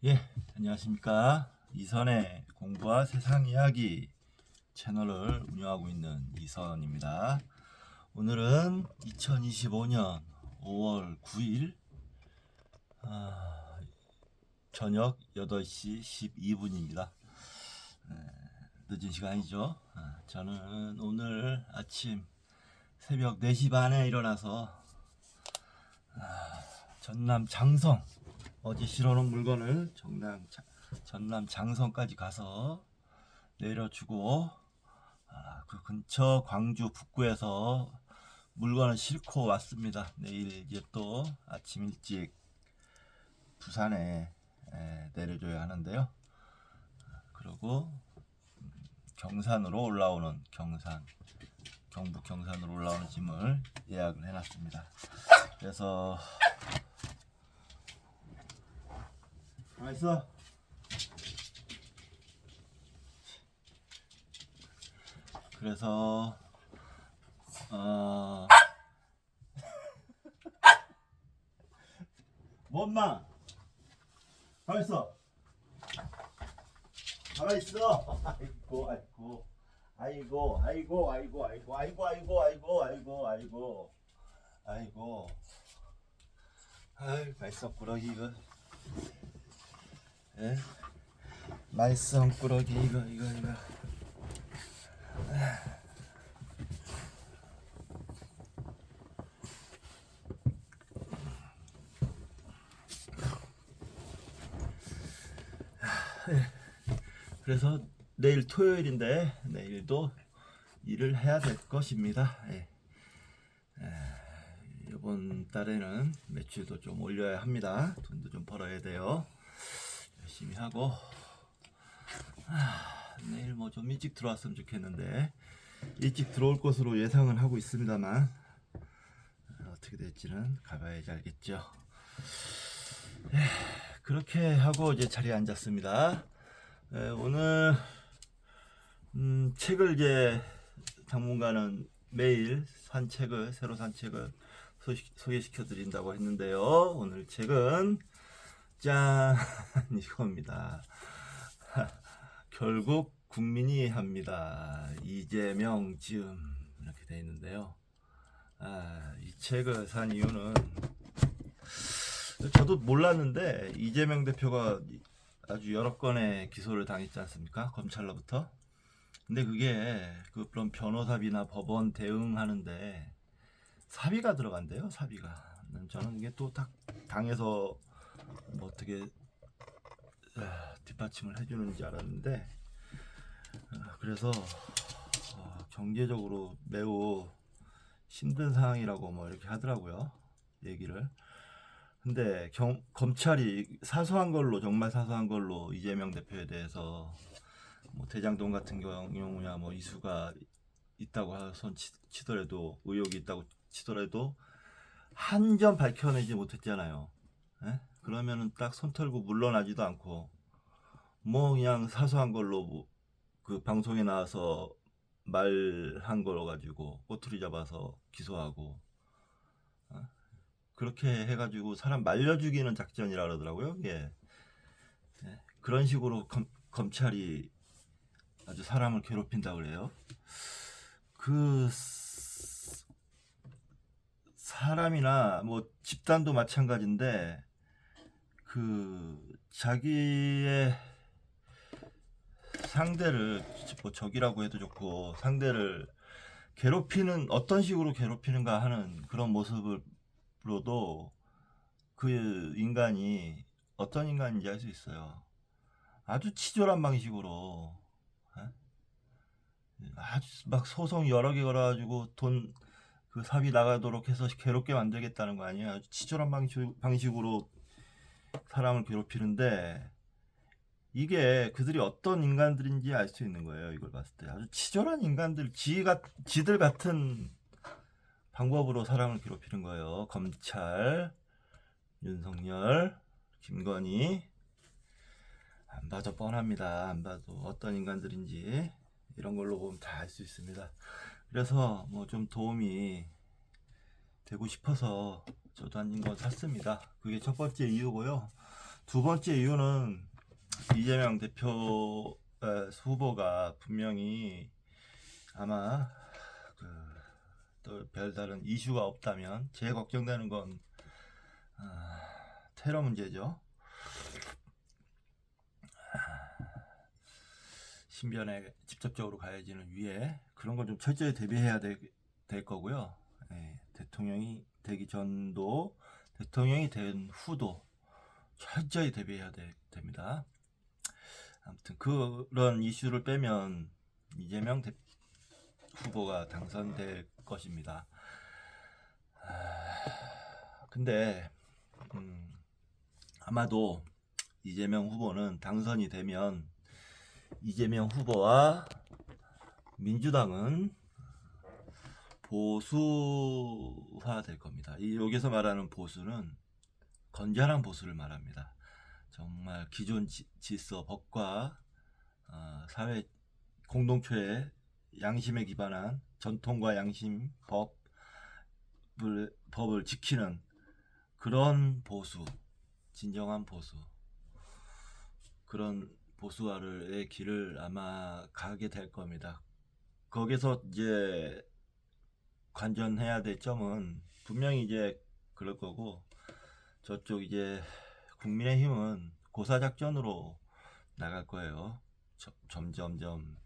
예, 안녕하십니까. 이선의 공부와 세상 이야기 채널을 운영하고 있는 이선입니다. 오늘은 2025년 5월 9일 저녁 8시 12분입니다. 늦은 시간이죠. 저는 오늘 아침 새벽 4시 반에 일어나서 전남 장성, 어제 실어놓은 물건을 전남 장성까지 가서 내려주고, 그 근처 광주 북구에서 물건을 싣고 왔습니다. 내일 이제 또 아침 일찍 부산에 내려줘야 하는데요. 그리고 경산으로 올라오는 경북 경산으로 올라오는 짐을 예약을 해놨습니다. 그래서 가만 있어. 그래서 뭐 엄마 가만 있어. 가만 있어. 아이고 아이고 아이고 아이고 아이고 아이고 아이고 아이고 아이고 아이고 아이고 아이고 아이 말썽꾸러기 이거. 예? 말썽꾸러기 이거. 그래서 내일 토요일인데 내일도 일을 해야 될 것입니다. 이번 달에는 매출도 좀 올려야 합니다. 돈도 좀 벌어야 돼요. 열심히 하고 내일 뭐 좀 일찍 들어왔으면 좋겠는데 일찍 들어올 것으로 예상은 하고 있습니다만 어떻게 될지는 가봐야지 알겠죠. 그렇게 하고 이제 자리에 앉았습니다. 오늘 책을 이제 당분간은 매일 새로 산 책을 소개시켜 드린다고 했는데요. 오늘 책은 짠 이겁니다. 결국 국민이 합니다. 이재명 즈음 이렇게 되어 있는데요. 이 책을 산 이유는 저도 몰랐는데 이재명 대표가 아주 여러 건의 기소를 당했지 않습니까? 검찰로부터. 근데 그게 그런 변호사비나 법원 대응하는데 사비가 들어간대요. 사비가. 저는 이게 또 딱 당에서 뭐 어떻게 뒷받침을 해주는지 알았는데 그래서 경제적으로 매우 힘든 상황이라고 뭐 이렇게 하더라고요. 얘기를. 근데 검찰이 정말 사소한 걸로 이재명 대표에 대해서 뭐 대장동 같은 경우냐 뭐 이수가 있다고 치더라도 의혹이 있다고 치더라도 한 점 밝혀내지 못했잖아요. 그러면은 딱 손 털고 물러나지도 않고 뭐 그냥 사소한 걸로 그 방송에 나와서 말한 걸 가지고 꼬투리 잡아서 기소하고 그렇게 해가지고 사람 말려 죽이는 작전이라 그러더라고요. 예. 그런 식으로 검찰이 아주 사람을 괴롭힌다 그래요. 그 사람이나 뭐 집단도 마찬가지인데 그 자기의 상대를 뭐 적이라고 해도 좋고 상대를 괴롭히는 어떤 식으로 괴롭히는가 하는 그런 모습으로도 그 인간이 어떤 인간인지 알 수 있어요. 아주 치졸한 방식으로 아주 막 소송 여러 개 걸어가지고 돈 그 사비 나가도록 해서 괴롭게 만들겠다는 거 아니에요. 아주 치졸한 방식으로 사람을 괴롭히는데 이게 그들이 어떤 인간들인지 알 수 있는 거예요. 이걸 봤을 때 아주 치졸한 인간들, 지들 같은 방법으로 사람을 괴롭히는 거예요. 검찰, 윤석열, 김건희 안 봐도 뻔합니다. 안 봐도 어떤 인간들인지 이런 걸로 보면 다 알 수 있습니다. 그래서 뭐 좀 도움이 되고 싶어서 저도 한 권 샀습니다. 그게 첫 번째 이유고요. 두 번째 이유는 이재명 대표 후보가 분명히 아마 또 별다른 이슈가 없다면 제일 걱정되는 건 테러 문제죠. 신변에 직접적으로 가해지는 위에 그런 건 좀 철저히 대비해야 될 거고요. 대통령이 되기 전도 대통령이 된 후도 철저히 대비해야 됩니다. 아무튼 그런 이슈를 빼면 이재명 후보가 당선될 것입니다. 근데 아마도 이재명 후보는 당선이 되면 이재명 후보와 민주당은 보수화 될 겁니다. 여기서 말하는 보수는 건전한 보수를 말합니다. 정말 기존 질서, 법과 사회 공동체의 양심에 기반한 전통과 양심, 법을 지키는 그런 보수, 진정한 보수, 그런 보수화의 길을 아마 가게 될 겁니다. 거기서 이제 관전해야 될 점은 분명히 이제 그럴 거고, 저쪽 이제 국민의힘은 고사작전으로 나갈 거예요. 점점점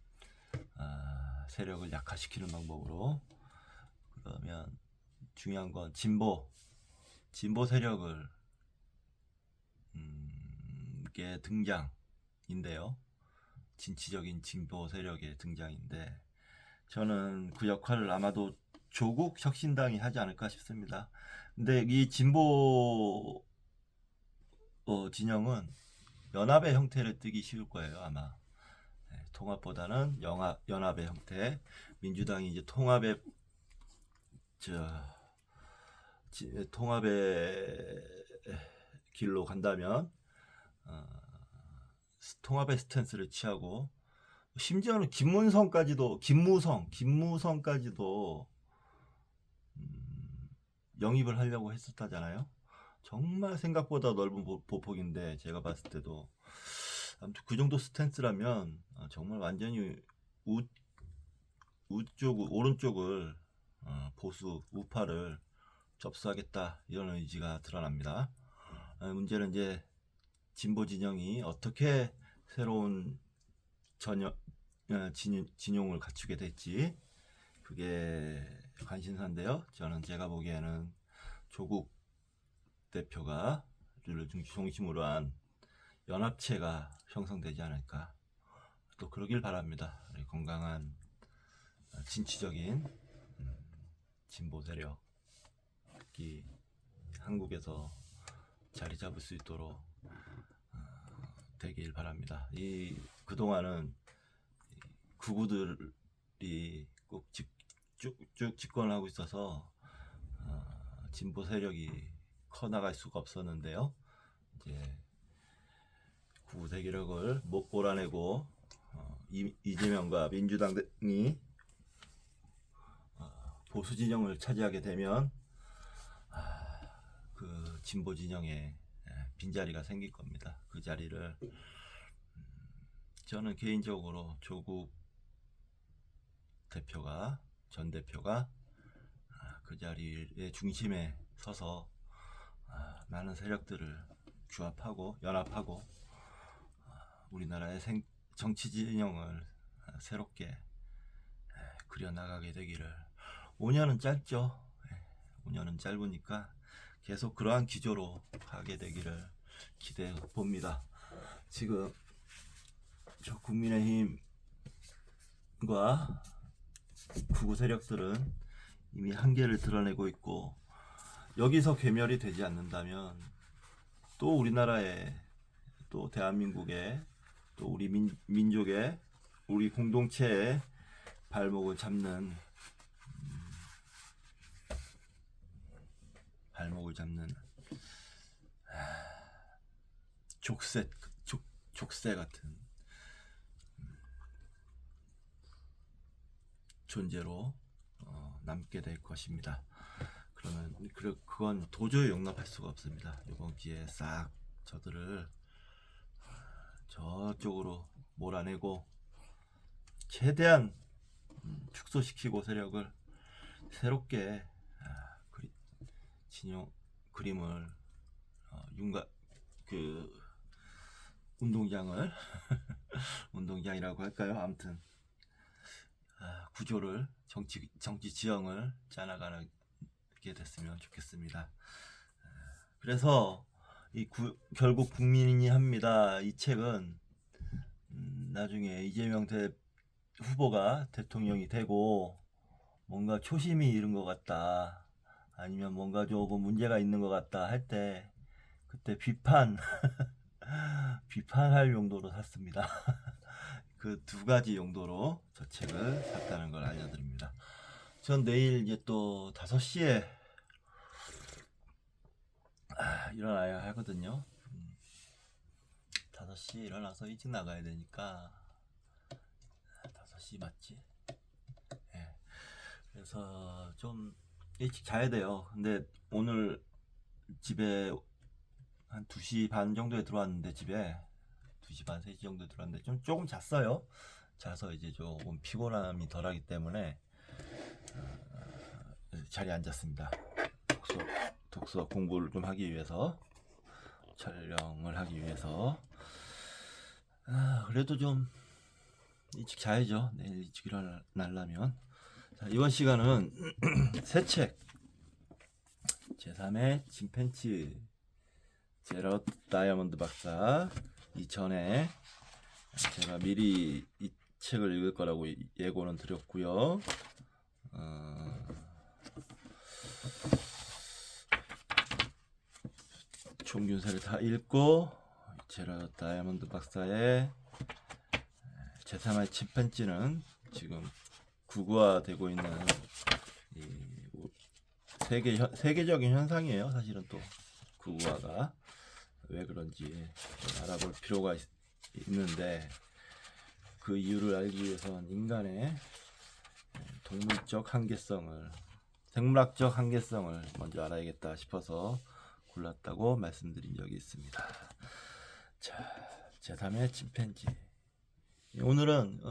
세력을 약화시키는 방법으로. 그러면 중요한 건 진보 세력을 게 등장인데요. 진취적인 진보 세력의 등장인데 저는 그 역할을 아마도 조국 혁신당이 하지 않을까 싶습니다. 근데 이 진보 진영은 연합의 형태를 띠기 쉬울 거예요, 아마. 통합보다는 연합의 형태. 민주당이 이제 통합의 길로 간다면 통합의 스탠스를 취하고, 심지어는 김무성까지도 영입을 하려고 했었다잖아요. 정말 생각보다 넓은 보폭인데 제가 봤을 때도 아무튼 그 정도 스탠스라면 정말 완전히 오른쪽을 보수 우파를 접수하겠다 이런 의지가 드러납니다. 문제는 이제 진보 진영이 어떻게 새로운 진용을 갖추게 될지 그게 관심사인데요. 제가 보기에는 조국 대표가 중심으로 한 연합체가 형성되지 않을까, 또 그러길 바랍니다. 건강한 진취적인 진보 세력이 한국에서 자리 잡을 수 있도록 되길 바랍니다. 그동안은 극우들이 꼭 쭉 집권을 하고 있어서 진보 세력이 커나갈 수가 없었는데요. 이제 극우 세력을 몰아내고 이재명과 민주당이 보수 진영을 차지하게 되면 그 진보 진영에 빈자리가 생길 겁니다. 그 자리를 저는 개인적으로 조국 전 대표가 그 자리의 중심에 서서 많은 세력들을 연합하고 우리나라의 정치 진영을 새롭게 그려나가게 되기를. 5년은 짧죠. 5년은 짧으니까 계속 그러한 기조로 가게 되기를 기대해 봅니다. 지금 저 국민의힘과 극우 세력들은 이미 한계를 드러내고 있고, 여기서 괴멸이 되지 않는다면 또 우리나라의, 또 대한민국의, 또 우리 민족의, 우리 공동체의 발목을 잡는 족쇄 같은 존재로 남게 될 것입니다. 그러면 그건 도저히 용납할 수가 없습니다. 이번 기회에 싹 저들을 저쪽으로 몰아내고 최대한 축소시키고 세력을 새롭게 진영 그림을 윤곽 그 운동장을 운동장이라고 할까요? 아무튼 구조를 정치 지형을 짜나가게 됐으면 좋겠습니다. 그래서 결국 국민이 합니다. 이 책은 나중에 이재명 후보가 대통령이 되고 뭔가 초심이 잃은 것 같다, 아니면 뭔가 조금 문제가 있는 것 같다 할 때 그때 비판할 용도로 샀습니다. 그 두 가지 용도로 저 책을 샀다는 걸 알려드립니다. 전 내일 이제 또 5시에 일어나야 하거든요. 5시에 일어나서 일찍 나가야 되니까 5시 맞지? 네. 그래서 좀 일찍 자야 돼요. 근데 오늘 집에 한 2시 반 정도에 들어왔는데, 집에 2시 반 3시 정도에 들어왔는데 조금 잤어요. 자서 이제 조금 피곤함이 덜하기 때문에 자리에 앉았습니다. 독서 공부를 좀 하기 위해서, 촬영을 하기 위해서. 그래도 좀 일찍 자야죠. 내일 일찍 일어나려면. 자, 이번 시간은 새 책, 제3의 침팬지, 제러드 다이아몬드 박사. 이전에 제가 미리 이 책을 읽을 거라고 예고는 드렸고요. 총균세를 다 읽고 제러드 다이아몬드 박사의 제3의 침팬지는 지금 국어화되고 있는 세계적인 현상이에요. 사실은 또 국어화가 왜 그런지 알아볼 필요가 있는데, 그 이유를 알기 위해서는 인간의 동물적 한계성을, 생물학적 한계성을 먼저 알아야겠다 싶어서 골랐다고 말씀드린 적이 있습니다. 자, 제3의 침팬지. 오늘은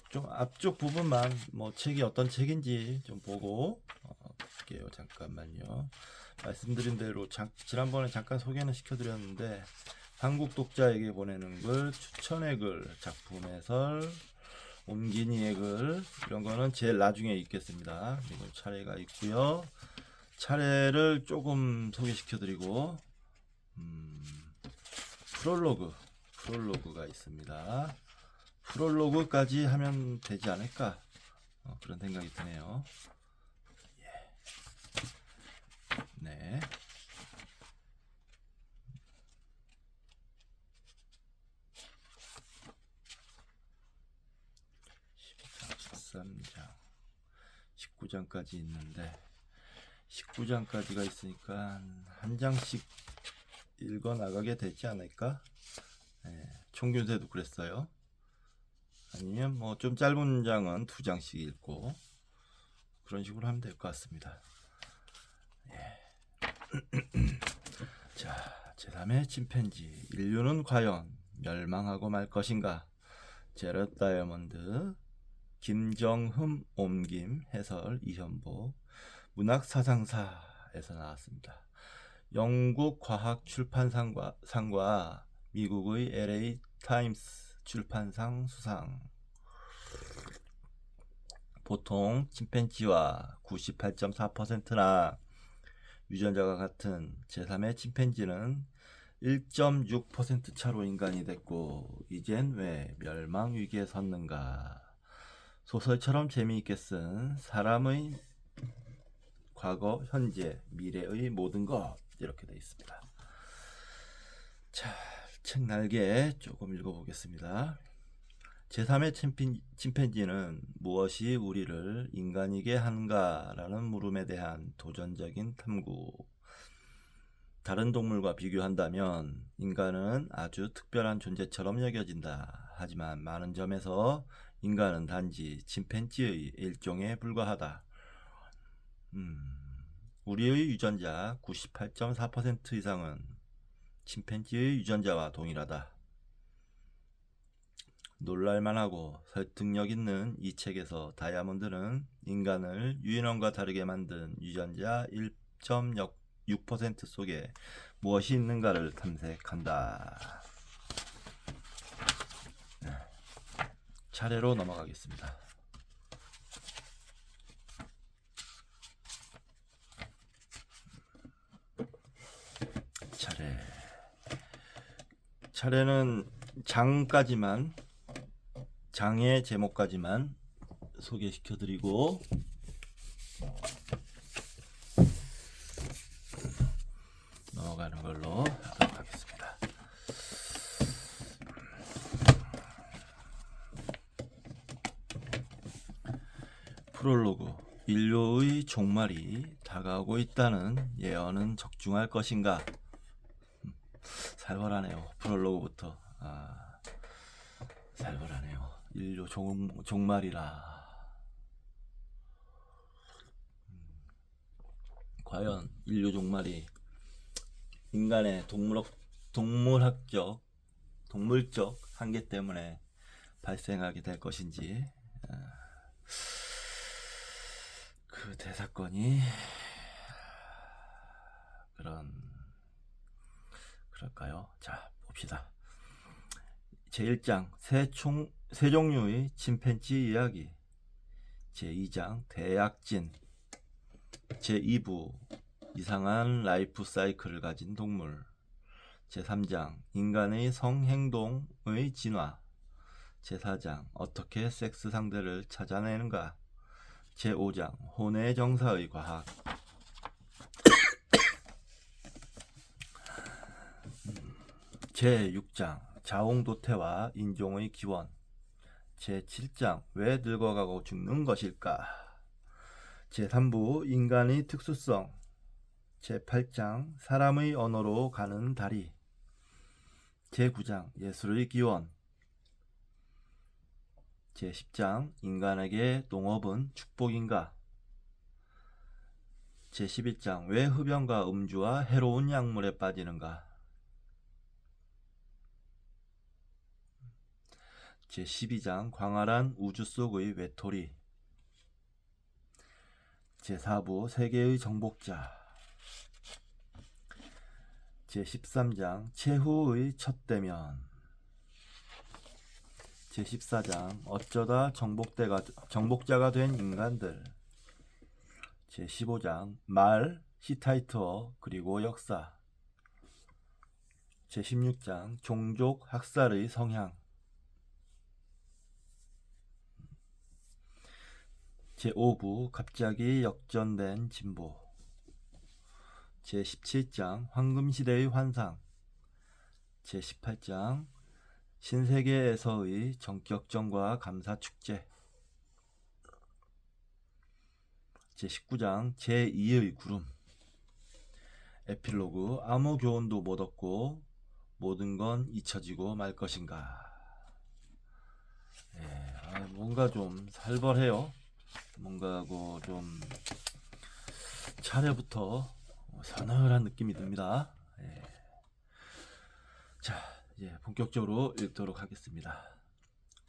좀 앞쪽 부분만 책이 어떤 책인지 좀 보고 볼게요. 잠깐만요. 말씀드린 대로 지난번에 잠깐 소개는 시켜드렸는데, 한국 독자에게 보내는 글, 추천의 글, 작품 해설, 옴기니의 글, 이런 거는 제일 나중에 읽겠습니다. 그리고 차례가 있고요. 차례를 조금 소개시켜드리고 프롤로그가 있습니다. 프롤로그까지 하면 되지 않을까, 그런 생각이 드네요. 네. 13장, 19장까지 있는데 19장까지가 있으니까 한 장씩 읽어 나가게 되지 않을까? 네, 총균세도 그랬어요. 아니면 좀 짧은 장은 2장씩 읽고 그런 식으로 하면 될 것 같습니다. 자, 제3의 침팬지. 인류는 과연 멸망하고 말 것인가? 제러드 다이아몬드, 김정흠 옮김 해설, 이현보, 문학사상사에서 나왔습니다. 영국 과학출판상과 미국의 LA 타임스 출판상 수상. 보통 침팬지와 98.4%나 유전자가 같은 제3의 침팬지는 1.6% 차로 인간이 됐고, 이젠 왜 멸망 위기에 섰는가? 소설처럼 재미있게 쓴 사람의 과거, 현재, 미래의 모든 것, 이렇게 되어 있습니다. 자, 책 날개 조금 읽어보겠습니다. 제3의 침팬지는 무엇이 우리를 인간이게 하는가라는 물음에 대한 도전적인 탐구. 다른 동물과 비교한다면 인간은 아주 특별한 존재처럼 여겨진다. 하지만 많은 점에서 인간은 단지 침팬지의 일종에 불과하다. 우리의 유전자 98.4% 이상은 침팬지의 유전자와 동일하다. 놀랄만하고 설득력 있는 이 책에서 다이아몬드는 인간을 유인원과 다르게 만든 유전자 1.6% 속에 무엇이 있는가를 탐색한다. 차례로 넘어가겠습니다. 차례는 장의 제목까지만 소개시켜드리고 넘어가는 걸로 하도록 하겠습니다. 프롤로그. 인류의 종말이 다가오고 있다는 예언은 적중할 것인가? 살벌하네요. 프롤로그부터. 살벌하네요. 인류 종말이라. 과연 인류 종말이 인간의 동물적 한계 때문에 발생하게 될 것인지, 그 대사건이 그럴까요? 자, 봅시다. 제1장 세 종류의 침팬지 이야기, 제2장 대약진, 제2부 이상한 라이프 사이클을 가진 동물, 제3장 인간의 성행동의 진화, 제4장 어떻게 섹스 상대를 찾아내는가, 제5장 혼의 정사의 과학, 제6장 자옹도태와 인종의 기원, 제7장 왜 늙어가고 죽는 것일까, 제3부 인간의 특수성, 제8장 사람의 언어로 가는 다리, 제9장 예술의 기원, 제10장 인간에게 농업은 축복인가, 제11장 왜 흡연과 음주와 해로운 약물에 빠지는가, 제12장 광활한 우주 속의 외톨이, 제4부 세계의 정복자, 제13장 최후의 첫 대면, 제14장 어쩌다 정복자가 된 인간들, 제15장 말, 히타이트어 그리고 역사, 제16장 종족 학살의 성향, 제5부 갑자기 역전된 진보, 제17장 황금시대의 환상, 제18장 신세계에서의 정격전과 감사축제, 제19장 제2의 구름, 에필로그 아무 교훈도 못 얻고 모든 건 잊혀지고 말 것인가. 뭔가 좀 살벌해요. 뭔가고 좀 차례부터 서늘한 느낌이 듭니다. 자, 이제 본격적으로 읽도록 하겠습니다.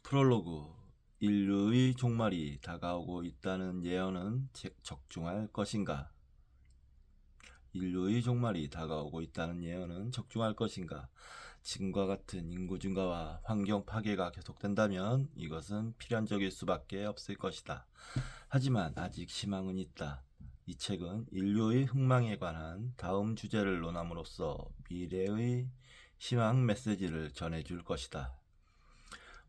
프롤로그. 인류의 종말이 다가오고 있다는 예언은 적중할 것인가? 인류의 종말이 다가오고 있다는 예언은 적중할 것인가? 지금과 같은 인구 증가와 환경 파괴가 계속된다면 이것은 필연적일 수밖에 없을 것이다. 하지만 아직 희망은 있다. 이 책은 인류의 흥망에 관한 다음 주제를 논함으로써 미래의 희망 메시지를 전해줄 것이다.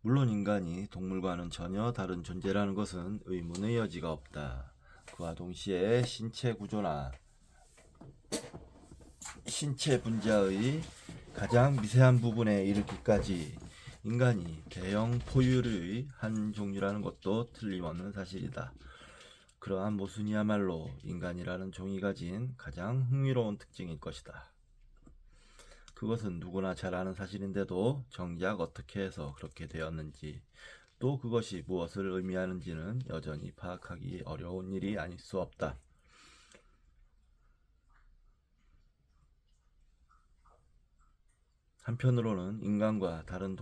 물론 인간이 동물과는 전혀 다른 존재라는 것은 의문의 여지가 없다. 그와 동시에 신체 구조나 신체 분자의 가장 미세한 부분에 이르기까지 인간이 대형 포유류의 한 종류라는 것도 틀림없는 사실이다. 그러한 모순이야말로 인간이라는 종이 가진 가장 흥미로운 특징일 것이다. 그것은 누구나 잘 아는 사실인데도 정작 어떻게 해서 그렇게 되었는지, 또 그것이 무엇을 의미하는지는 여전히 파악하기 어려운 일이 아닐 수 없다. 한편으로는 인간과 다른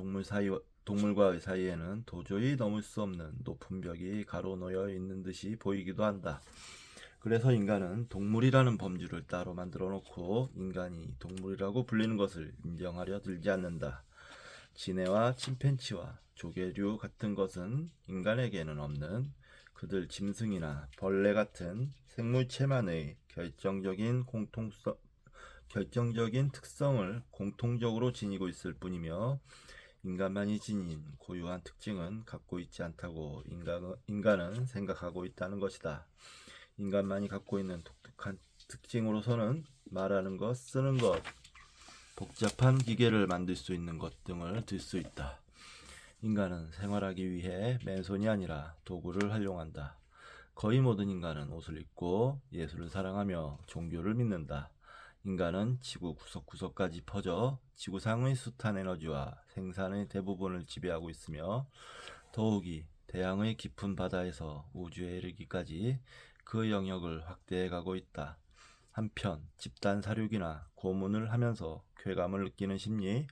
동물과의 사이에는 도저히 넘을 수 없는 높은 벽이 가로놓여 있는 듯이 보이기도 한다. 그래서 인간은 동물이라는 범주를 따로 만들어 놓고 인간이 동물이라고 불리는 것을 인정하려 들지 않는다. 지네와 침팬치와 조개류 같은 것은 인간에게는 없는 그들 짐승이나 벌레 같은 생물체만의 결정적인 특성을 공통적으로 지니고 있을 뿐이며 인간만이 지닌 고유한 특징은 갖고 있지 않다고 인간은 생각하고 있다는 것이다. 인간만이 갖고 있는 독특한 특징으로서는 말하는 것, 쓰는 것, 복잡한 기계를 만들 수 있는 것 등을 들 수 있다. 인간은 생활하기 위해 맨손이 아니라 도구를 활용한다. 거의 모든 인간은 옷을 입고 예술을 사랑하며 종교를 믿는다. 인간은 지구 구석구석까지 퍼져 지구상의 숱한 에너지와 생산의 대부분을 지배하고 있으며 더욱이 대양의 깊은 바다에서 우주에 이르기까지 그 영역을 확대해 가고 있다. 한편 집단 사육이나 고문을 하면서 쾌감을 느끼는 심리,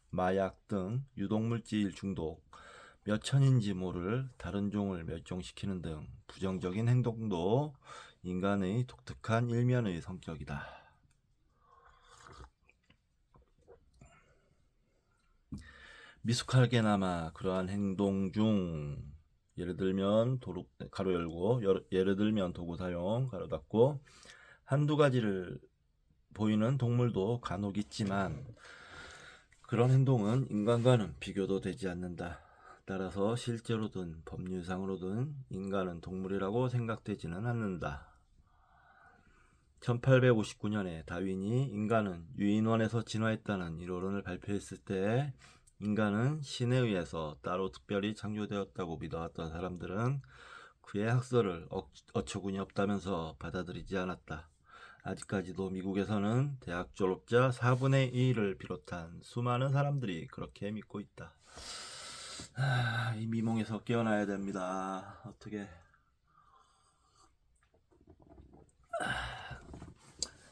마약 등 유독물질 중독, 몇 천인지 모를 다른 종을 멸종시키는 등 부정적인 행동도 인간의 독특한 일면의 성격이다. 미숙하게나마 그러한 행동 중 예를 들면 가로 열고 예를 들면 도구 사용 가로 닫고 한두 가지를 보이는 동물도 간혹 있지만 그런 행동은 인간과는 비교도 되지 않는다. 따라서 실제로든 법률상으로든 인간은 동물이라고 생각되지는 않는다. 1859년에 다윈이 인간은 유인원에서 진화했다는 이론을 발표했을 때 인간은 신에 의해서 따로 특별히 창조되었다고 믿어왔던 사람들은 그의 학설을 어처구니 없다면서 받아들이지 않았다. 아직까지도 미국에서는 대학 졸업자 4분의 1을 비롯한 수많은 사람들이 그렇게 믿고 있다. 이 미몽에서 깨어나야 됩니다. 어떻게?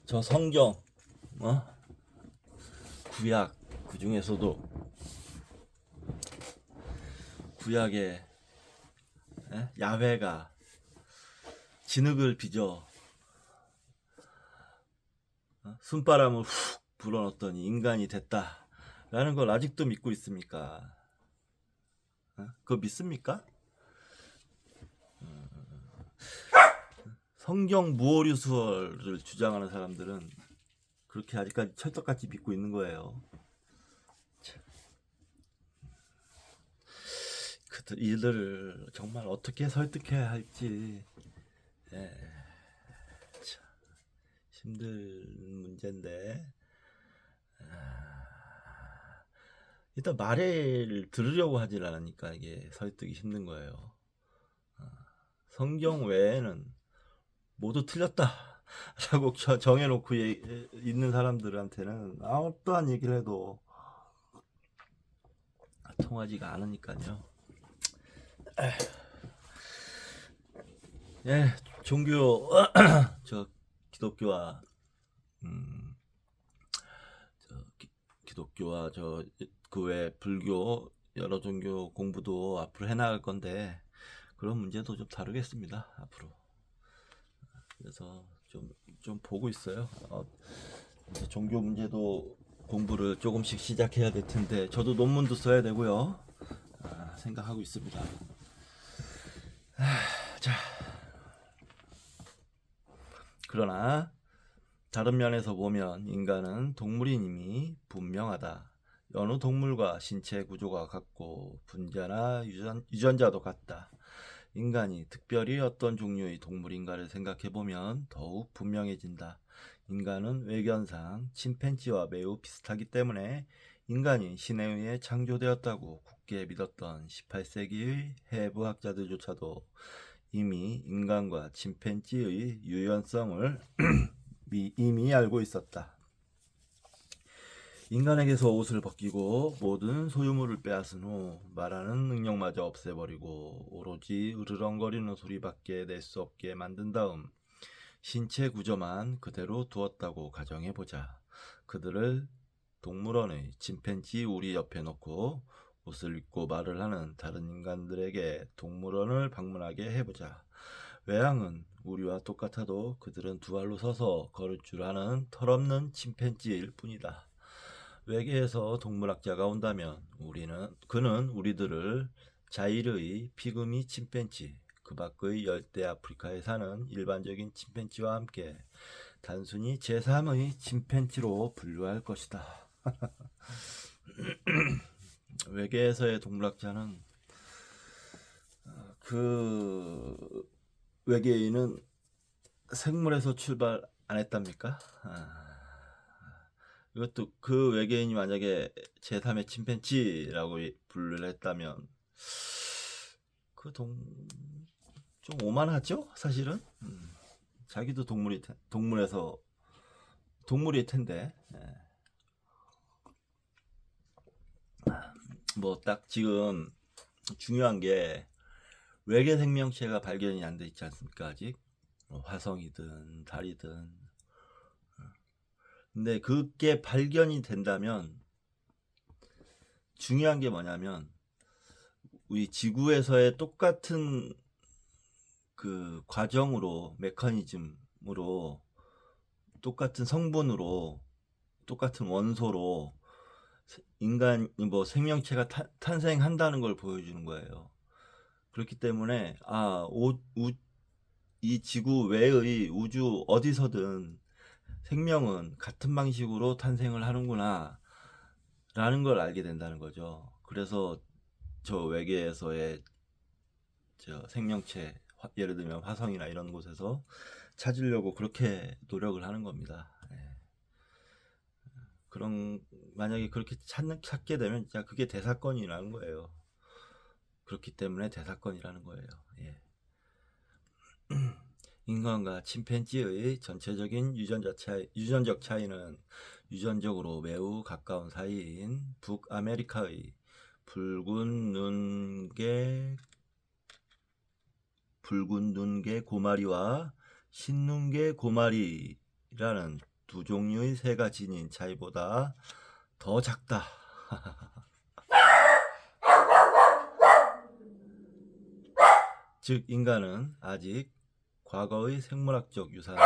저 성경, 구약, 그 중에서도 구약에 야훼가 진흙을 빚어 순바람을 훅 불어넣었더니 인간이 됐다라는 걸 아직도 믿고 있습니까? 그거 믿습니까? 성경 무오류 수월을 주장하는 사람들은 그렇게 아직까지 철떡같이 믿고 있는 거예요. 그들 이들을 정말 어떻게 설득해야 할지 참 힘든 문제인데 일단 말을 들으려고 하질 않으니까 이게 설득이 힘든 거예요. 성경 외에는 모두 틀렸다 라고 정해놓고 있는 사람들한테는 어떠한 얘기를 해도 통하지가 않으니까요. 예, 종교 저 기독교와 기독교와 저 그 외 불교 여러 종교 공부도 앞으로 해나갈 건데 그런 문제도 좀 다루겠습니다 앞으로. 그래서 좀 보고 있어요. 이제 종교 문제도 공부를 조금씩 시작해야 될 텐데 저도 논문도 써야 되고요. 생각하고 있습니다. 자, 그러나 다른 면에서 보면 인간은 동물인 이미 분명하다. 여느 동물과 신체 구조가 같고 분자나 유전자도 같다. 인간이 특별히 어떤 종류의 동물인가를 생각해보면 더욱 분명해진다. 인간은 외견상 침팬지와 매우 비슷하기 때문에 인간이 신에 의해 창조되었다고 굳게 믿었던 18세기의 해부학자들조차도 이미 인간과 침팬지의 유연성을 이미 알고 있었다. 인간에게서 옷을 벗기고 모든 소유물을 빼앗은 후 말하는 능력마저 없애버리고 오로지 으르렁거리는 소리밖에 낼 수 없게 만든 다음 신체 구조만 그대로 두었다고 가정해보자. 그들을 동물원의 침팬지 우리 옆에 놓고 옷을 입고 말을 하는 다른 인간들에게 동물원을 방문하게 해보자. 외양은 우리와 똑같아도 그들은 두 발로 서서 걸을 줄 아는 털없는 침팬지일 뿐이다. 외계에서 동물학자가 온다면 그는 우리들을 자일의 피그미 침팬지, 그 밖의 열대 아프리카에 사는 일반적인 침팬지와 함께 단순히 제3의 침팬지로 분류할 것이다. 외계에서의 동물학자는 그 외계인은 생물에서 출발 안 했답니까? 이것도 그 외계인이 만약에 제3의 침팬지라고 분류를 했다면 좀 오만하죠? 사실은 자기도 동물일 텐데 뭐 딱 지금 중요한 게 외계 생명체가 발견이 안 돼 있지 않습니까? 아직 화성이든 달이든. 근데 그게 발견이 된다면 중요한 게 뭐냐면 우리 지구에서의 똑같은 그 과정으로, 메커니즘으로, 똑같은 성분으로, 똑같은 원소로 생명체가 탄생한다는 걸 보여주는 거예요. 그렇기 때문에 이 지구 외의 우주 어디서든 생명은 같은 방식으로 탄생을 하는구나 라는 걸 알게 된다는 거죠. 그래서 저 외계에서의 생명체, 예를 들면 화성이나 이런 곳에서 찾으려고 그렇게 노력을 하는 겁니다. 만약에 그렇게 찾게 되면 진짜 그게 대사건이라는 거예요. 그렇기 때문에 대사건이라는 거예요. 인간과 침팬지의 전체적인 유전적 차이는 유전적으로 매우 가까운 사이인 북아메리카의 붉은 눈개 고마리와 흰눈개 고마리라는 두 종류의 새가 지닌 차이보다 더 작다. 즉 인간은 아직 과거의 생물학적 유산의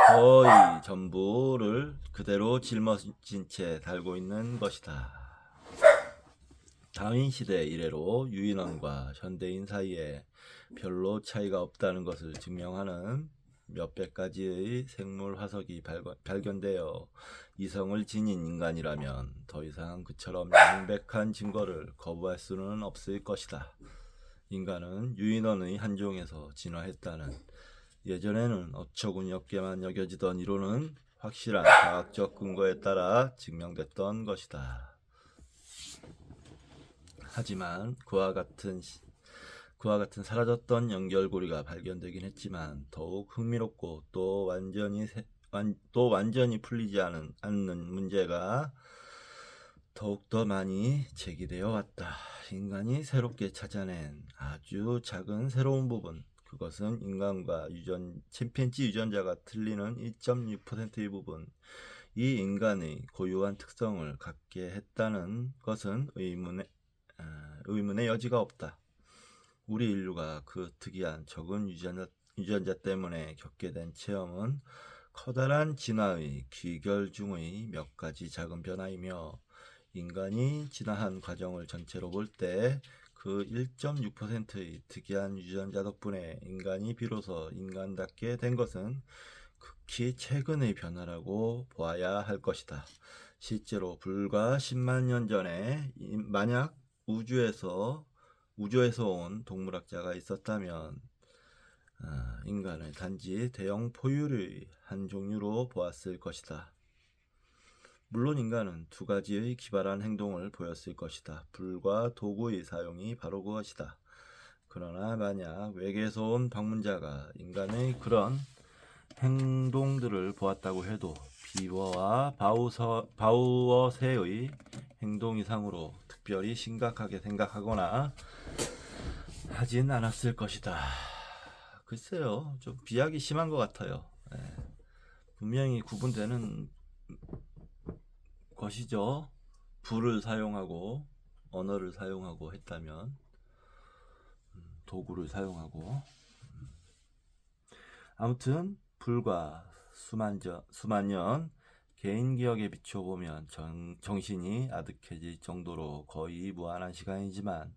거의 전부를 그대로 짊어진 채 살고 있는 것이다. 다윈 시대 이래로 유인원과 현대인 사이에 별로 차이가 없다는 것을 증명하는 몇백 가지의 생물 화석이 발견되어 이성을 지닌 인간이라면 더 이상 그처럼 명백한 증거를 거부할 수는 없을 것이다. 인간은 유인원의 한 종에서 진화했다는 예전에는 어처구니없게만 여겨지던 이론은 확실한 과학적 근거에 따라 증명됐던 것이다. 하지만 그와 같은 사라졌던 연결고리가 발견되긴 했지만 더욱 흥미롭고 또 완전히 풀리지 않는 문제가 더욱더 많이 제기되어 왔다. 인간이 새롭게 찾아낸 아주 작은 새로운 부분, 그것은 인간과 침팬지 유전자가 틀리는 1.6%의 부분, 이 인간의 고유한 특성을 갖게 했다는 것은 의문의 여지가 없다. 우리 인류가 그 특이한 적은 유전자 때문에 겪게 된 체험은 커다란 진화의 귀결 중의 몇 가지 작은 변화이며 인간이 진화한 과정을 전체로 볼 때 그 1.6%의 특이한 유전자 덕분에 인간이 비로소 인간답게 된 것은 극히 최근의 변화라고 보아야 할 것이다. 실제로 불과 10만 년 전에 만약 우주에서 온 동물학자가 있었다면 인간을 단지 대형 포유류의 한 종류로 보았을 것이다. 물론 인간은 두 가지의 기발한 행동을 보였을 것이다. 불과 도구의 사용이 바로 그것이다. 그러나 만약 외계에서 온 방문자가 인간의 그런 행동들을 보았다고 해도 비버와 바우어새의 행동 이상으로 특별히 심각하게 생각하거나 하진 않았을 것이다. 글쎄요, 좀 비약이 심한 것 같아요. 분명히 구분되는 것이죠. 불을 사용하고 언어를 사용하고 했다면, 도구를 사용하고. 아무튼 불과 수만 년 개인 기억에 비춰보면 정신이 아득해질 정도로 거의 무한한 시간이지만,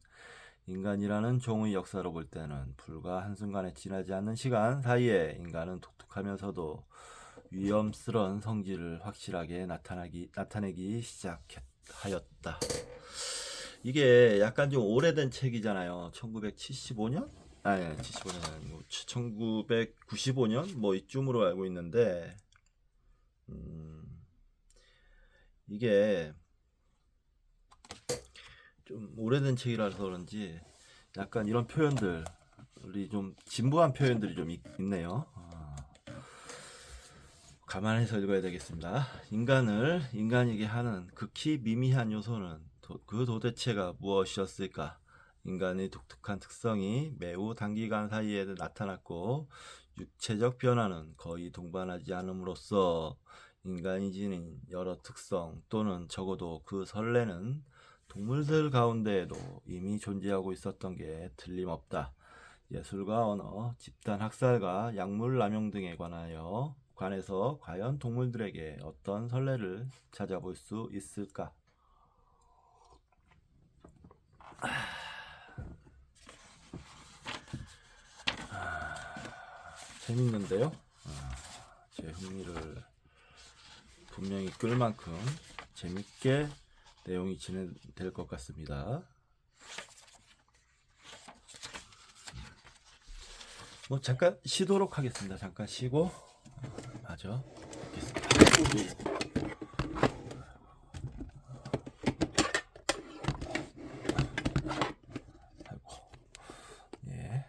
인간이라는 종의 역사로 볼 때는 불과 한순간에 지나지 않는 시간 사이에 인간은 독특하면서도 위험스러운 성질을 확실하게 나타내기 시작하였다. 이게 약간 좀 오래된 책이잖아요. 1975년? 아니, 75년 아니고 1995년 뭐 이쯤으로 알고 있는데, 이게 좀 오래된 책이라서 그런지 약간 이런 표현들이 좀 진부한 표현들이 좀 있네요. 감안해서 읽어야 되겠습니다. 인간이게 하는 극히 미미한 요소는 그 도대체가 무엇이었을까? 인간의 독특한 특성이 매우 단기간 사이에 나타났고, 육체적 변화는 거의 동반하지 않음으로써 인간이 지닌 여러 특성 또는 적어도 그 선례는 동물들 가운데에도 이미 존재하고 있었던 게 틀림없다. 예술과 언어, 집단 학살과 약물 남용 등에 관해서 과연 동물들에게 어떤 선례를 찾아볼 수 있을까? 재밌는데요? 제 흥미를 분명히 끌 만큼 재밌게 내용이 진행될 것 같습니다. 뭐 잠깐 쉬도록 하겠습니다. 잠깐 쉬고 마저 뵙겠습니다. 아이고, 예.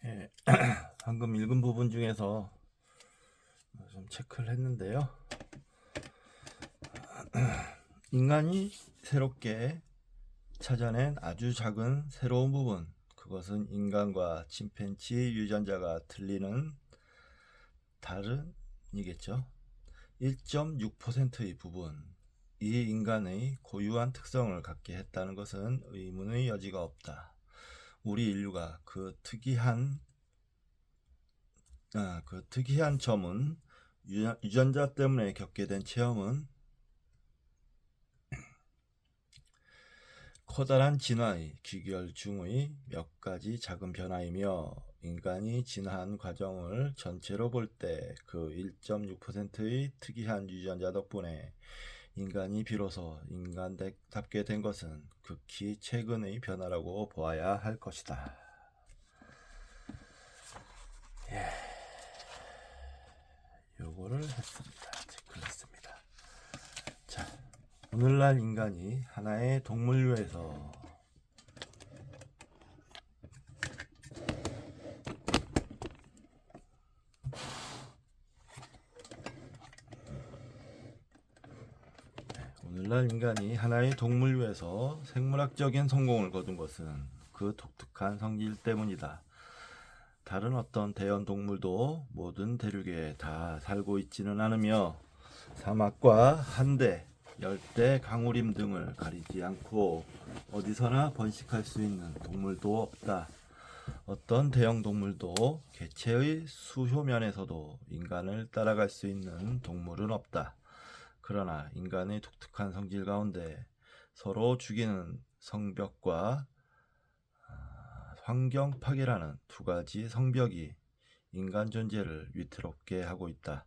예, 방금 읽은 부분 중에서 좀 체크를 했는데요. 인간이 새롭게 찾아낸 아주 작은 새로운 부분, 그것은 인간과 침팬지 유전자가 틀리는 다른이겠죠. 1.6%의 부분, 이 인간의 고유한 특성을 갖게 했다는 것은 의문의 여지가 없다. 우리 인류가 그 특이한 점은 유전자 때문에 겪게 된 체험은 커다란 진화의 귀결 중의 몇 가지 작은 변화이며, 인간이 진화한 과정을 전체로 볼 때 그 1.6%의 특이한 유전자 덕분에 인간이 비로소 인간답게 된 것은 극히 최근의 변화라고 보아야 할 것이다. 요거를 했습니다. 체크를 했습니다. 자, 오늘날 인간이 하나의 동물류에서 생물학적인 성공을 거둔 것은 그 독특한 성질 때문이다. 다른 어떤 대형 동물도 모든 대륙에 다 살고 있지는 않으며, 사막과 한대, 열대, 강우림 등을 가리지 않고 어디서나 번식할 수 있는 동물도 없다. 어떤 대형 동물도 개체의 수효면에서도 인간을 따라갈 수 있는 동물은 없다. 그러나 인간의 독특한 성질 가운데 서로 죽이는 성벽과 환경 파괴라는 두 가지 성벽이 인간 존재를 위태롭게 하고 있다.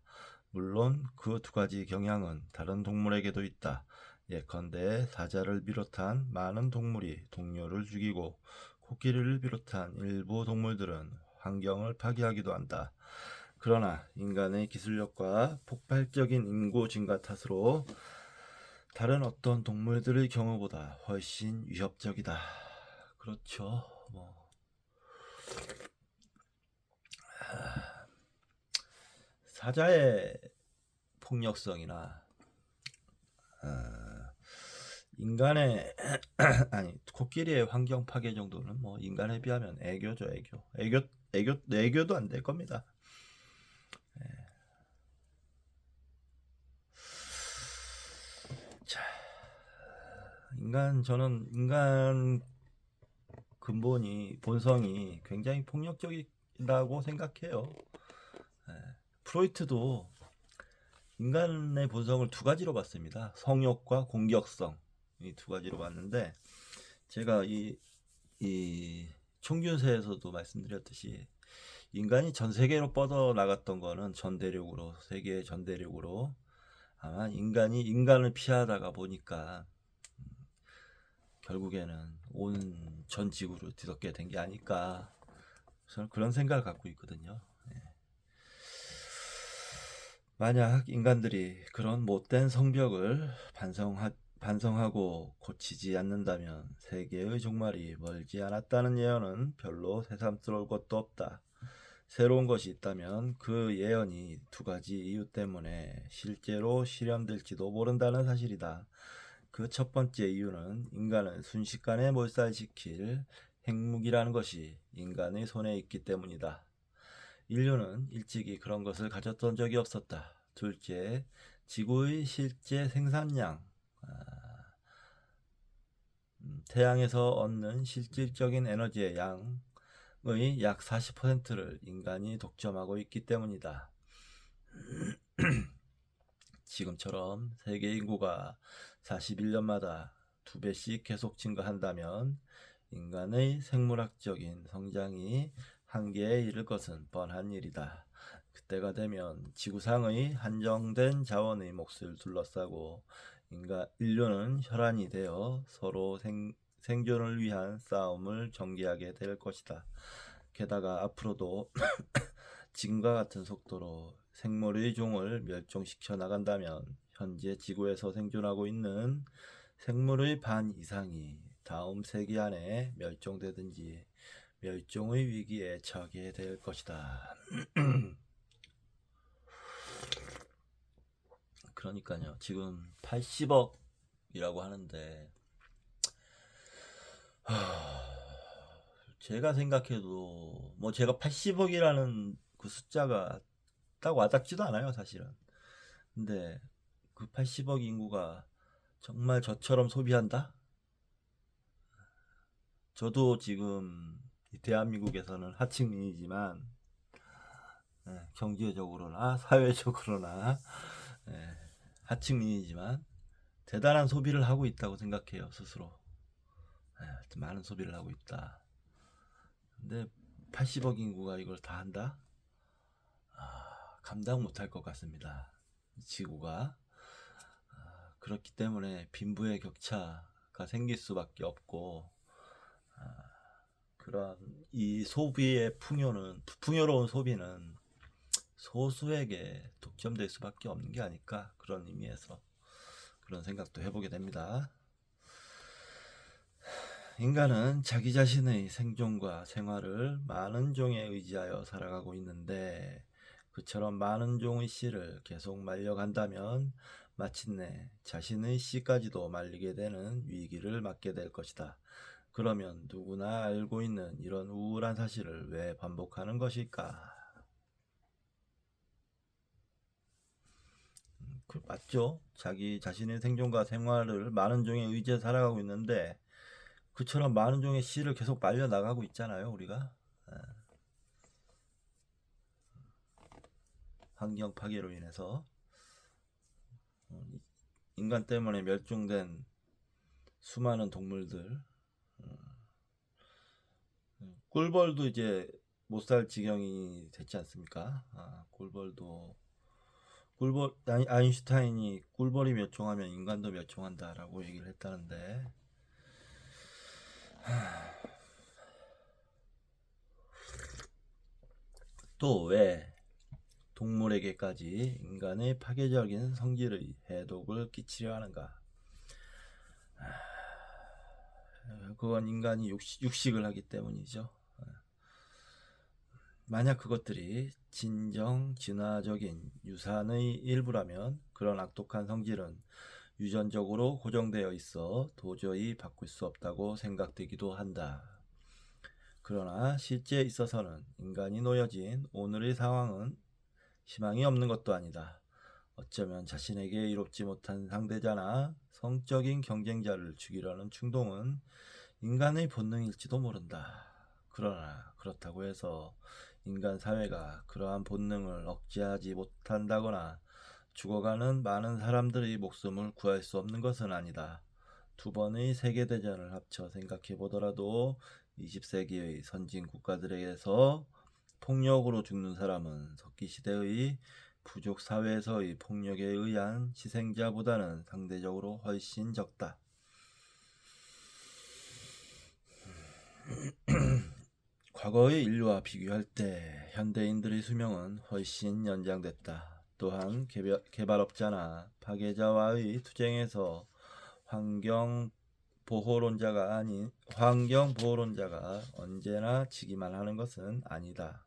물론 그 두 가지 경향은 다른 동물에게도 있다. 예컨대 사자를 비롯한 많은 동물이 동료를 죽이고, 코끼리를 비롯한 일부 동물들은 환경을 파괴하기도 한다. 그러나 인간의 기술력과 폭발적인 인구 증가 탓으로 다른 어떤 동물들의 경우보다 훨씬 위협적이다. 그렇죠. 사자의 폭력성이나 인간의 코끼리의 환경 파괴 정도는 인간에 비하면 애교죠. 애교도 안 될 겁니다. 자, 저는 인간 본성이 굉장히 폭력적이라고 생각해요. 프로이트도 인간의 본성을 두 가지로 봤습니다. 성욕과 공격성, 이 두 가지로 봤는데, 제가 이 총균세에서도 말씀드렸듯이 인간이 전 세계로 뻗어 나갔던 거는 세계의 전 대륙으로 아마 인간이 인간을 피하다가 보니까 결국에는 온 전 지구를 뒤덮게 된 게 아닐까, 저는 그런 생각을 갖고 있거든요. 만약 인간들이 그런 못된 성벽을 반성하고 고치지 않는다면 세계의 종말이 멀지 않았다는 예언은 별로 새삼스러울 것도 없다. 새로운 것이 있다면 그 예언이 두 가지 이유 때문에 실제로 실현될지도 모른다는 사실이다. 그 첫 번째 이유는 인간을 순식간에 몰살시킬 핵무기라는 것이 인간의 손에 있기 때문이다. 인류는 일찍이 그런 것을 가졌던 적이 없었다. 둘째, 지구의 실제 생산량, 태양에서 얻는 실질적인 에너지의 양의 약 40%를 인간이 독점하고 있기 때문이다. 지금처럼 세계 인구가 41년마다 2배씩 계속 증가한다면 인간의 생물학적인 성장이 한계에 이를 것은 뻔한 일이다. 그때가 되면 지구상의 한정된 자원의 몫을 둘러싸고 인류는 혈안이 되어 서로 생존을 위한 싸움을 전개하게 될 것이다. 게다가 앞으로도 지금과 같은 속도로 생물의 종을 멸종시켜 나간다면 현재 지구에서 생존하고 있는 생물의 반 이상이 다음 세기 안에 멸종되든지 멸종의 위기에 처하게 될 것이다. 그러니까요. 지금 80억이라고 하는데 제가 생각해도 뭐 제가 80억이라는 그 숫자가 딱 와닿지도 않아요, 사실은. 근데 그 80억 인구가 정말 저처럼 소비한다? 저도 지금 대한민국에서는 하층민이지만 경제적으로나 사회적으로나 하층민이지만 대단한 소비를 하고 있다고 생각해요, 스스로. 많은 소비를 하고 있다. 근데 80억 인구가 이걸 다 한다? 감당 못할 것 같습니다. 지구가. 그렇기 때문에 빈부의 격차가 생길 수밖에 없고, 그런 이 소비의 풍요로운 소비는 소수에게 독점될 수밖에 없는 게 아닐까, 그런 의미에서 그런 생각도 해보게 됩니다. 인간은 자기 자신의 생존과 생활을 많은 종에 의지하여 살아가고 있는데, 그처럼 많은 종의 씨를 계속 말려간다면 마침내 자신의 씨까지도 말리게 되는 위기를 맞게 될 것이다. 그러면 누구나 알고 있는 이런 우울한 사실을 왜 반복하는 것일까? 맞죠? 자기 자신의 생존과 생활을 많은 종에 의지해 살아가고 있는데 그처럼 많은 종의 씨를 계속 말려 나가고 있잖아요, 우리가. 환경 파괴로 인해서 인간 때문에 멸종된 수많은 동물들, 꿀벌도 이제 못 살 지경이 됐지 않습니까? 아인슈타인이 꿀벌이 멸종하면 인간도 멸종한다라고 얘기를 했다는데, 또 왜 동물에게까지 인간의 파괴적인 성질의 해독을 끼치려 하는가? 그건 인간이 육식을 하기 때문이죠. 만약 그것들이 진정 진화적인 유산의 일부라면 그런 악독한 성질은 유전적으로 고정되어 있어 도저히 바꿀 수 없다고 생각되기도 한다. 그러나 실제에 있어서는 인간이 놓여진 오늘의 상황은 희망이 없는 것도 아니다. 어쩌면 자신에게 이롭지 못한 상대자나 성적인 경쟁자를 죽이려는 충동은 인간의 본능일지도 모른다. 그러나 그렇다고 해서 인간 사회가 그러한 본능을 억제하지 못한다거나 죽어가는 많은 사람들의 목숨을 구할 수 없는 것은 아니다. 두 번의 세계대전을 합쳐 생각해 보더라도 20세기의 선진 국가들에게서 폭력으로 죽는 사람은 석기시대의 부족 사회에서의 폭력에 의한 희생자보다는 상대적으로 훨씬 적다. 과거의 인류와 비교할 때 현대인들의 수명은 훨씬 연장됐다. 또한 개발업자나 파괴자와의 투쟁에서 환경보호론자가 언제나 지기만 하는 것은 아니다.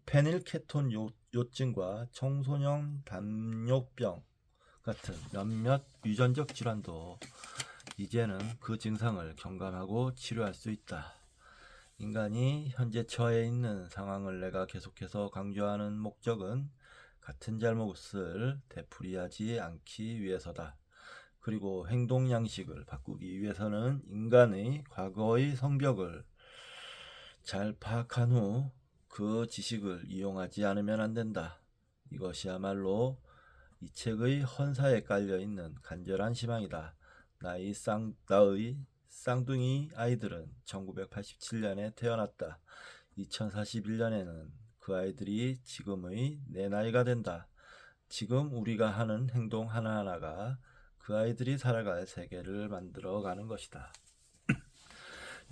페닐케톤 요증과 청소년 담요병 같은 몇몇 유전적 질환도 이제는 그 증상을 경감하고 치료할 수 있다. 인간이 현재 처해 있는 상황을 내가 계속해서 강조하는 목적은 같은 잘못을 되풀이하지 않기 위해서다. 그리고 행동 양식을 바꾸기 위해서는 인간의 과거의 성벽을 잘 파악한 후 그 지식을 이용하지 않으면 안 된다. 이것이야말로 이 책의 헌사에 깔려있는 간절한 희망이다. 나의 쌍둥이 아이들은 1987년에 태어났다. 2041년에는 그 아이들이 지금의 내 나이가 된다. 지금 우리가 하는 행동 하나하나가 그 아이들이 살아갈 세계를 만들어가는 것이다.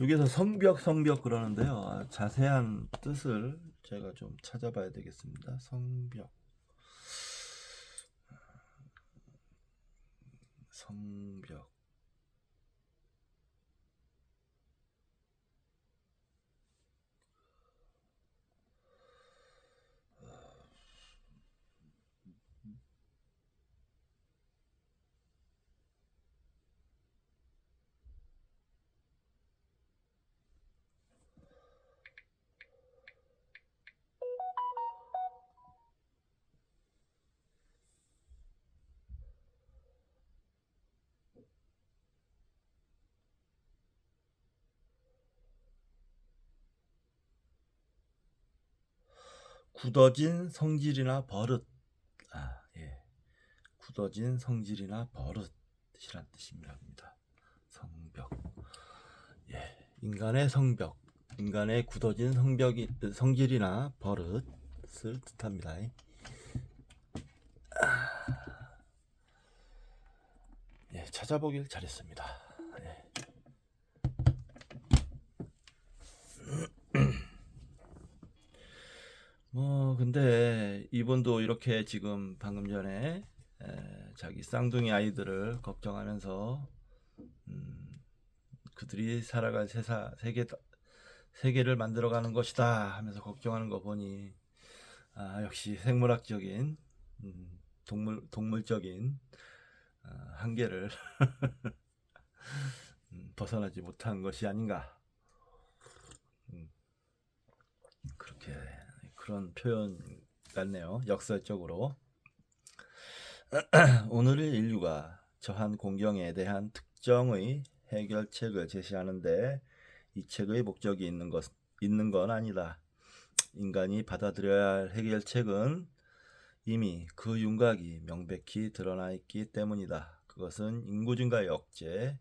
여기서 성벽 그러는데요. 자세한 뜻을 제가 좀 찾아봐야 되겠습니다. 성벽. 굳어진 성질이나 버릇. 예. 굳어진 성질이나 버릇이란 뜻입니다. 성벽. 예. 인간의 성벽. 인간의 굳어진 성질이나 버릇을 뜻합니다. 예, 찾아보길 잘했습니다. 예. 근데 이분도 이렇게 지금 방금 전에 자기 쌍둥이 아이들을 걱정하면서 그들이 살아갈 세계를 만들어가는 것이다 하면서 걱정하는 거 보니 역시 생물학적인 동물적인 한계를 벗어나지 못한 것이 아닌가. 그렇게 그런 표현 같네요. 역설적으로. 오늘의 인류가 처한 공경에 대한 특정의 해결책을 제시하는데 이 책의 목적이 있는 건 아니다. 인간이 받아들여야 할 해결책은 이미 그 윤곽이 명백히 드러나 있기 때문이다. 그것은 인구 증가의 억제,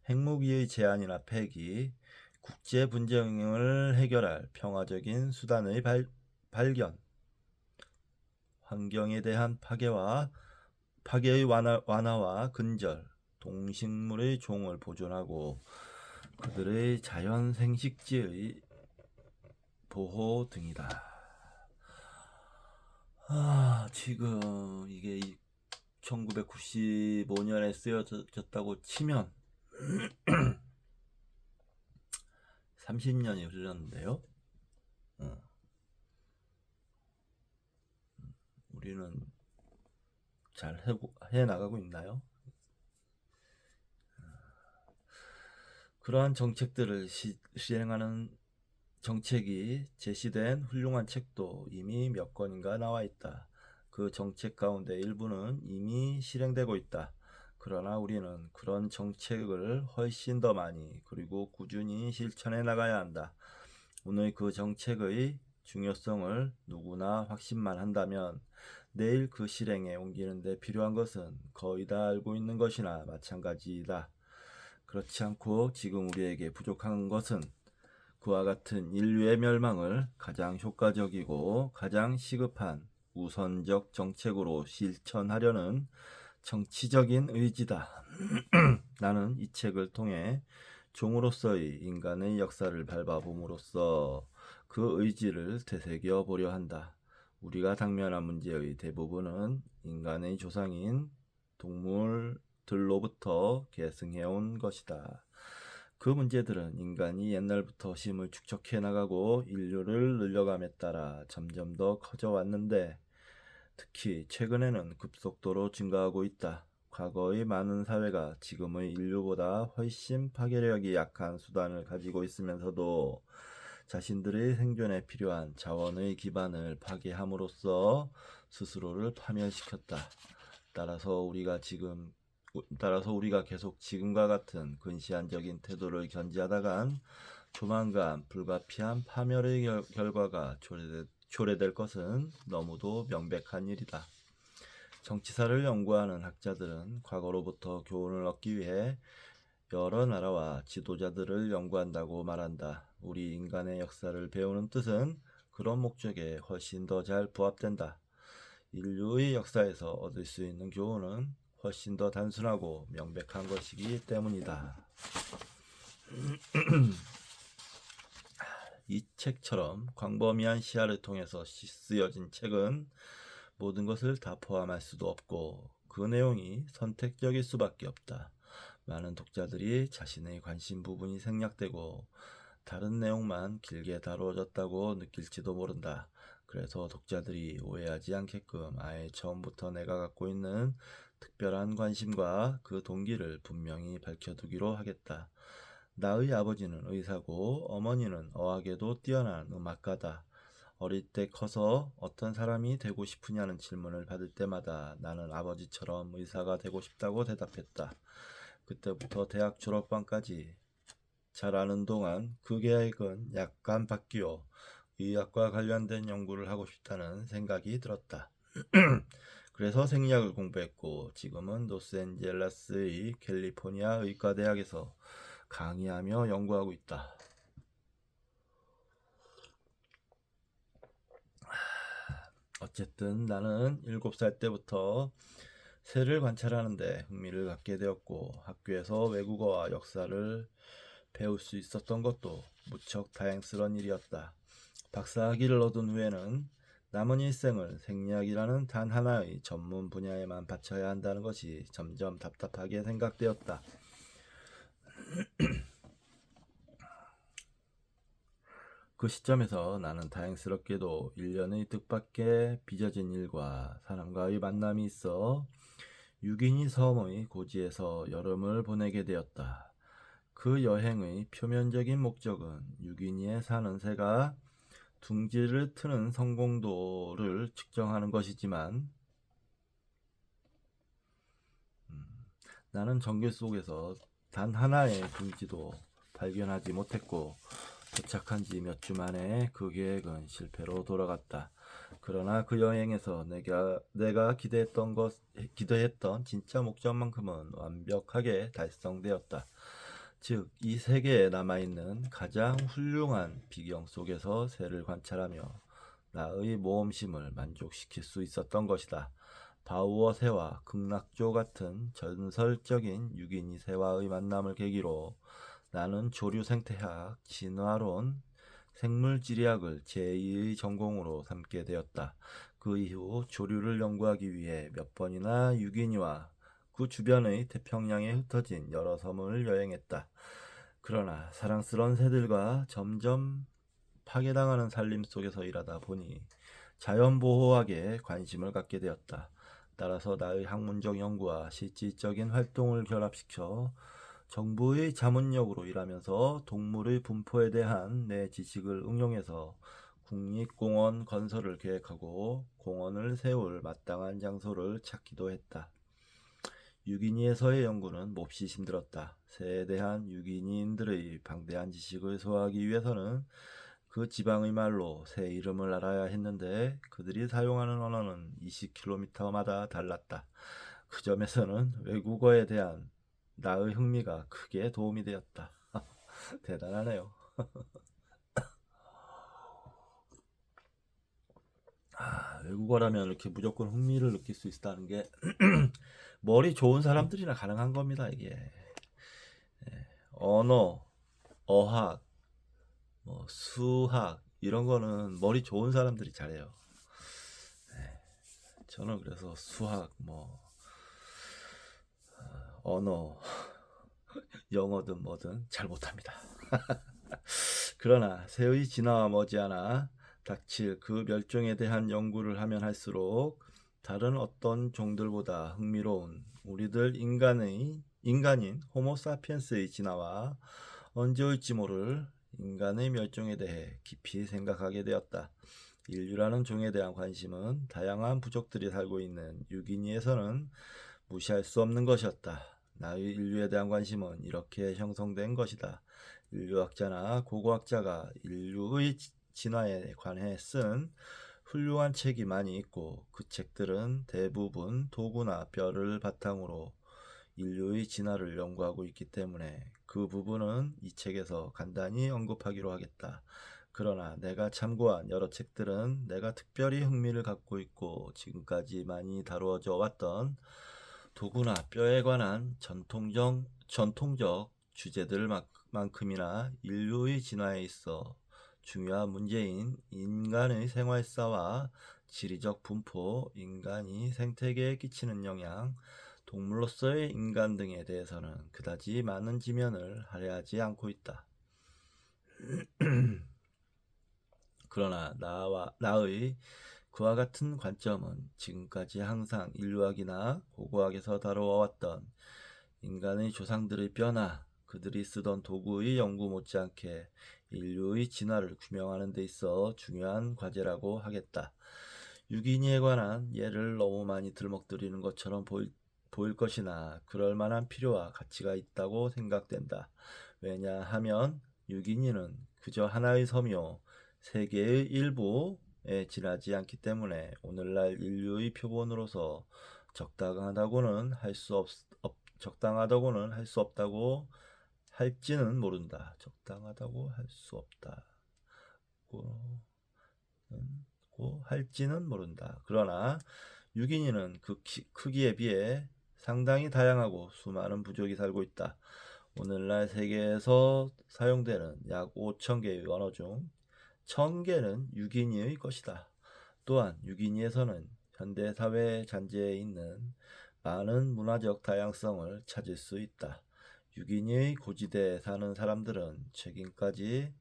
핵무기의 제한이나 폐기, 국제 분쟁을 해결할 평화적인 수단의 발견, 환경에 대한 파괴의 완화와 근절, 동식물의 종을 보존하고 그들의 자연 생식지의 보호 등이다. 지금 이게 1995년에 쓰여졌다고 치면 30년이 흘렀는데요. 우리는 잘 해나가고 있나요? 그러한 정책들을 시행하는 정책이 제시된 훌륭한 책도 이미 몇 권인가 나와 있다. 그 정책 가운데 일부는 이미 실행되고 있다. 그러나 우리는 그런 정책을 훨씬 더 많이 그리고 꾸준히 실천해 나가야 한다. 오늘 그 정책의 중요성을 누구나 확신만 한다면 내일 그 실행에 옮기는 데 필요한 것은 거의 다 알고 있는 것이나 마찬가지이다. 그렇지 않고 지금 우리에게 부족한 것은 그와 같은 인류의 멸망을 가장 효과적이고 가장 시급한 우선적 정책으로 실천하려는 정치적인 의지다. 나는 이 책을 통해 종으로서의 인간의 역사를 밟아봄으로써 그 의지를 되새겨 보려 한다. 우리가 당면한 문제의 대부분은 인간의 조상인 동물들로부터 계승해온 것이다. 그 문제들은 인간이 옛날부터 힘을 축적해 나가고 인류를 늘려감에 따라 점점 더 커져 왔는데 특히 최근에는 급속도로 증가하고 있다. 과거의 많은 사회가 지금의 인류보다 훨씬 파괴력이 약한 수단을 가지고 있으면서도 자신들의 생존에 필요한 자원의 기반을 파괴함으로써 스스로를 파멸시켰다. 따라서 우리가 계속 지금과 같은 근시안적인 태도를 견지하다간 조만간 불가피한 파멸의 결과가 초래될 것은 너무도 명백한 일이다. 정치사를 연구하는 학자들은 과거로부터 교훈을 얻기 위해 여러 나라와 지도자들을 연구한다고 말한다. 우리 인간의 역사를 배우는 뜻은 그런 목적에 훨씬 더 잘 부합된다. 인류의 역사에서 얻을 수 있는 교훈은 훨씬 더 단순하고 명백한 것이기 때문이다. 이 책처럼 광범위한 시야를 통해서 쓰여진 책은 모든 것을 다 포함할 수도 없고 그 내용이 선택적일 수밖에 없다. 많은 독자들이 자신의 관심 부분이 생략되고 다른 내용만 길게 다뤄졌다고 느낄지도 모른다. 그래서 독자들이 오해하지 않게끔 아예 처음부터 내가 갖고 있는 특별한 관심과 그 동기를 분명히 밝혀두기로 하겠다. 나의 아버지는 의사고 어머니는 어학에도 뛰어난 음악가다. 어릴 때 커서 어떤 사람이 되고 싶으냐는 질문을 받을 때마다 나는 아버지처럼 의사가 되고 싶다고 대답했다. 그때부터 대학 졸업반까지 자라는 동안 그 계획은 약간 바뀌어 의학과 관련된 연구를 하고 싶다는 생각이 들었다. 그래서 생리학을 공부했고 지금은 로스앤젤레스의 캘리포니아 의과대학에서 강의하며 연구하고 있다. 어쨌든 나는 7살 때부터 새를 관찰하는데 흥미를 갖게 되었고 학교에서 외국어와 역사를 배울 수 있었던 것도 무척 다행스러운 일이었다. 박사학위를 얻은 후에는 남은 일생을 생리학이라는 단 하나의 전문 분야에만 바쳐야 한다는 것이 점점 답답하게 생각되었다. 그 시점에서 나는 다행스럽게도 1년의 뜻밖의 빚어진 일과 사람과의 만남이 있어 유기니 섬의 고지에서 여름을 보내게 되었다. 그 여행의 표면적인 목적은 유기니에 사는 새가 둥지를 트는 성공도를 측정하는 것이지만 나는 정글 속에서 단 하나의 둥지도 발견하지 못했고 도착한 지 몇 주 만에 그 계획은 실패로 돌아갔다. 그러나 그 여행에서 내가 기대했던 진짜 목적만큼은 완벽하게 달성되었다. 즉, 이 세계에 남아있는 가장 훌륭한 비경 속에서 새를 관찰하며 나의 모험심을 만족시킬 수 있었던 것이다. 바우어 새와 극락조 같은 전설적인 유기니 새와의 만남을 계기로 나는 조류 생태학, 진화론, 생물지리학을 제2의 전공으로 삼게 되었다. 그 이후 조류를 연구하기 위해 몇 번이나 유기니와 그 주변의 태평양에 흩어진 여러 섬을 여행했다. 그러나 사랑스러운 새들과 점점 파괴당하는 살림 속에서 일하다 보니 자연보호학에 관심을 갖게 되었다. 따라서 나의 학문적 연구와 실질적인 활동을 결합시켜 정부의 자문역으로 일하면서 동물의 분포에 대한 내 지식을 응용해서 국립공원 건설을 계획하고 공원을 세울 마땅한 장소를 찾기도 했다. 유기니에서의 연구는 몹시 힘들었다. 새에 대한 유기니인들의 방대한 지식을 소화하기 위해서는 그 지방의 말로 새 이름을 알아야 했는데 그들이 사용하는 언어는 20km마다 달랐다. 그 점에서는 외국어에 대한 나의 흥미가 크게 도움이 되었다. 대단하네요. 외국어라면 이렇게 무조건 흥미를 느낄 수 있다는 게 머리 좋은 사람들이나 가능한 겁니다. 이게 언어, 어학, 수학 이런 거는 머리 좋은 사람들이 잘해요. 저는 그래서 수학, 언어, 영어든 뭐든 잘 못합니다. 그러나 새의 진화와 머지않아 닥칠 그 멸종에 대한 연구를 하면 할수록 다른 어떤 종들보다 흥미로운 우리들 인간인 호모사피엔스의 진화와 언제 올지 모를 인간의 멸종에 대해 깊이 생각하게 되었다. 인류라는 종에 대한 관심은 다양한 부족들이 살고 있는 유기니에서는 무시할 수 없는 것이었다. 나의 인류에 대한 관심은 이렇게 형성된 것이다. 인류학자나 고고학자가 인류의 진화에 관해 쓴 훌륭한 책이 많이 있고 그 책들은 대부분 도구나 뼈를 바탕으로 인류의 진화를 연구하고 있기 때문에 그 부분은 이 책에서 간단히 언급하기로 하겠다. 그러나 내가 참고한 여러 책들은 내가 특별히 흥미를 갖고 있고 지금까지 많이 다루어져 왔던 도구나 뼈에 관한 전통적 주제들만큼이나 인류의 진화에 있어 중요한 문제인 인간의 생활사와 지리적 분포, 인간이 생태계에 끼치는 영향, 동물로서의 인간 등에 대해서는 그다지 많은 지면을 할애하지 않고 있다. 그러나 나의 그와 같은 관점은 지금까지 항상 인류학이나 고고학에서 다루어왔던 인간의 조상들의 뼈나 그들이 쓰던 도구의 연구 못지않게 인류의 진화를 규명하는 데 있어 중요한 과제라고 하겠다. 유기니에 관한 예를 너무 많이 들먹들이는 것처럼 보일 것이나 그럴 만한 필요와 가치가 있다고 생각된다. 왜냐하면 유기니는 그저 하나의 섬이요 세계의 일부에 지나지 않기 때문에 오늘날 인류의 표본으로서 적당하다고는 할 수 없다고 할지는 모른다. 적당하다고 할 수 없다고 할지는 모른다. 그러나 유기인은 그 크기에 비해 상당히 다양하고 수많은 부족이 살고 있다. 오늘날 세계에서 사용되는 약 5,000개의 언어 중 1,000개는 유기인의 것이다. 또한 유기인에서는 현대 사회 잔재에 있는 많은 문화적 다양성을 찾을 수 있다. 유기인의 고지대에 사는 사람들은 최근까지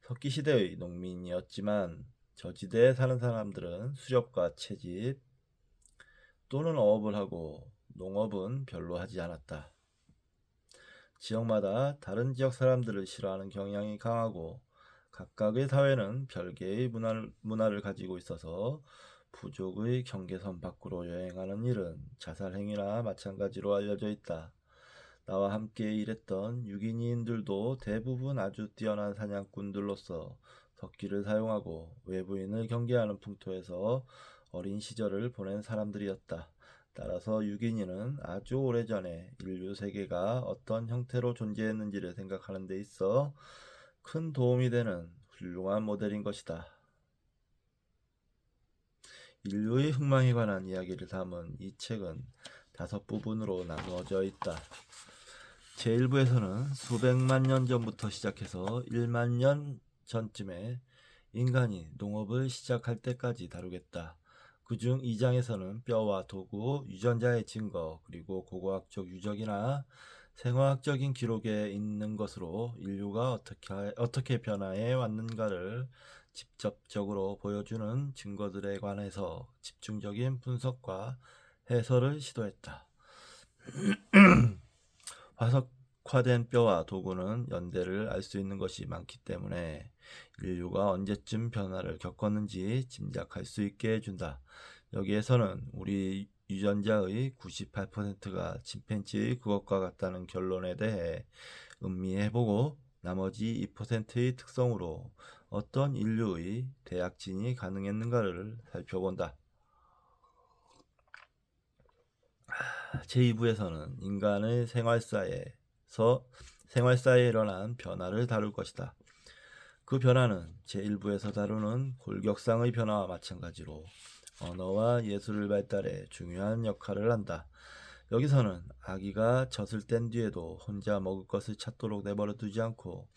석기시대의 농민이었지만 저지대에 사는 사람들은 수렵과 채집 또는 어업을 하고 농업은 별로 하지 않았다. 지역마다 다른 지역 사람들을 싫어하는 경향이 강하고 각각의 사회는 별개의 문화를 가지고 있어서 부족의 경계선 밖으로 여행하는 일은 자살행위나 마찬가지로 알려져 있다. 나와 함께 일했던 유기인들도 대부분 아주 뛰어난 사냥꾼들로서 석기를 사용하고 외부인을 경계하는 풍토에서 어린 시절을 보낸 사람들이었다. 따라서 유기인은 아주 오래전에 인류 세계가 어떤 형태로 존재했는지를 생각하는 데 있어 큰 도움이 되는 훌륭한 모델인 것이다. 인류의 흥망에 관한 이야기를 담은 이 책은 5부분으로 나누어져 있다. 제1부에서는 수백만 년 전부터 시작해서 1만 년 전쯤에 인간이 농업을 시작할 때까지 다루겠다. 그중 2장에서는 뼈와 도구, 유전자의 증거, 그리고 고고학적 유적이나 생화학적인 기록에 있는 것으로 인류가 어떻게 변화해 왔는가를 직접적으로 보여주는 증거들에 관해서 집중적인 분석과 해설을 시도했다. 화석화된 뼈와 도구는 연대를 알 수 있는 것이 많기 때문에 인류가 언제쯤 변화를 겪었는지 짐작할 수 있게 해준다. 여기에서는 우리 유전자의 98%가 침팬지의 그것과 같다는 결론에 대해 음미해보고 나머지 2%의 특성으로 어떤 인류의 대약진이 가능했는가를 살펴본다. 제2부에서는 인간의 생활사에 일어난 변화를 다룰 것이다. 그 변화는 제1부에서 다루는 골격상의 변화와 마찬가지로 언어와 예술의 발달에 중요한 역할을 한다. 여기서는 아기가 젖을 뗀 뒤에도 혼자 먹을 것을 찾도록 내버려 두지 않고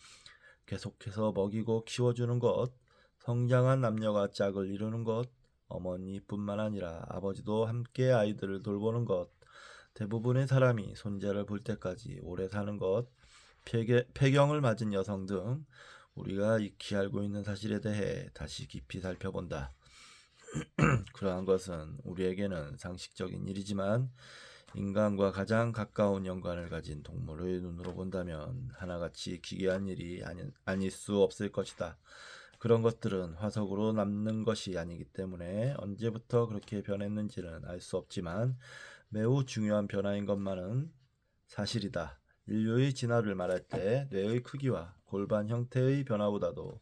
계속해서 먹이고 키워주는 것, 성장한 남녀가 짝을 이루는 것, 어머니뿐만 아니라 아버지도 함께 아이들을 돌보는 것, 대부분의 사람이 손자를 볼 때까지 오래 사는 것, 폐경을 맞은 여성 등 우리가 익히 알고 있는 사실에 대해 다시 깊이 살펴본다. 그러한 것은 우리에게는 상식적인 일이지만 인간과 가장 가까운 연관을 가진 동물의 눈으로 본다면 하나같이 기괴한 일이 아닐 수 없을 것이다. 그런 것들은 화석으로 남는 것이 아니기 때문에 언제부터 그렇게 변했는지는 알 수 없지만 매우 중요한 변화인 것만은 사실이다. 인류의 진화를 말할 때 뇌의 크기와 골반 형태의 변화보다도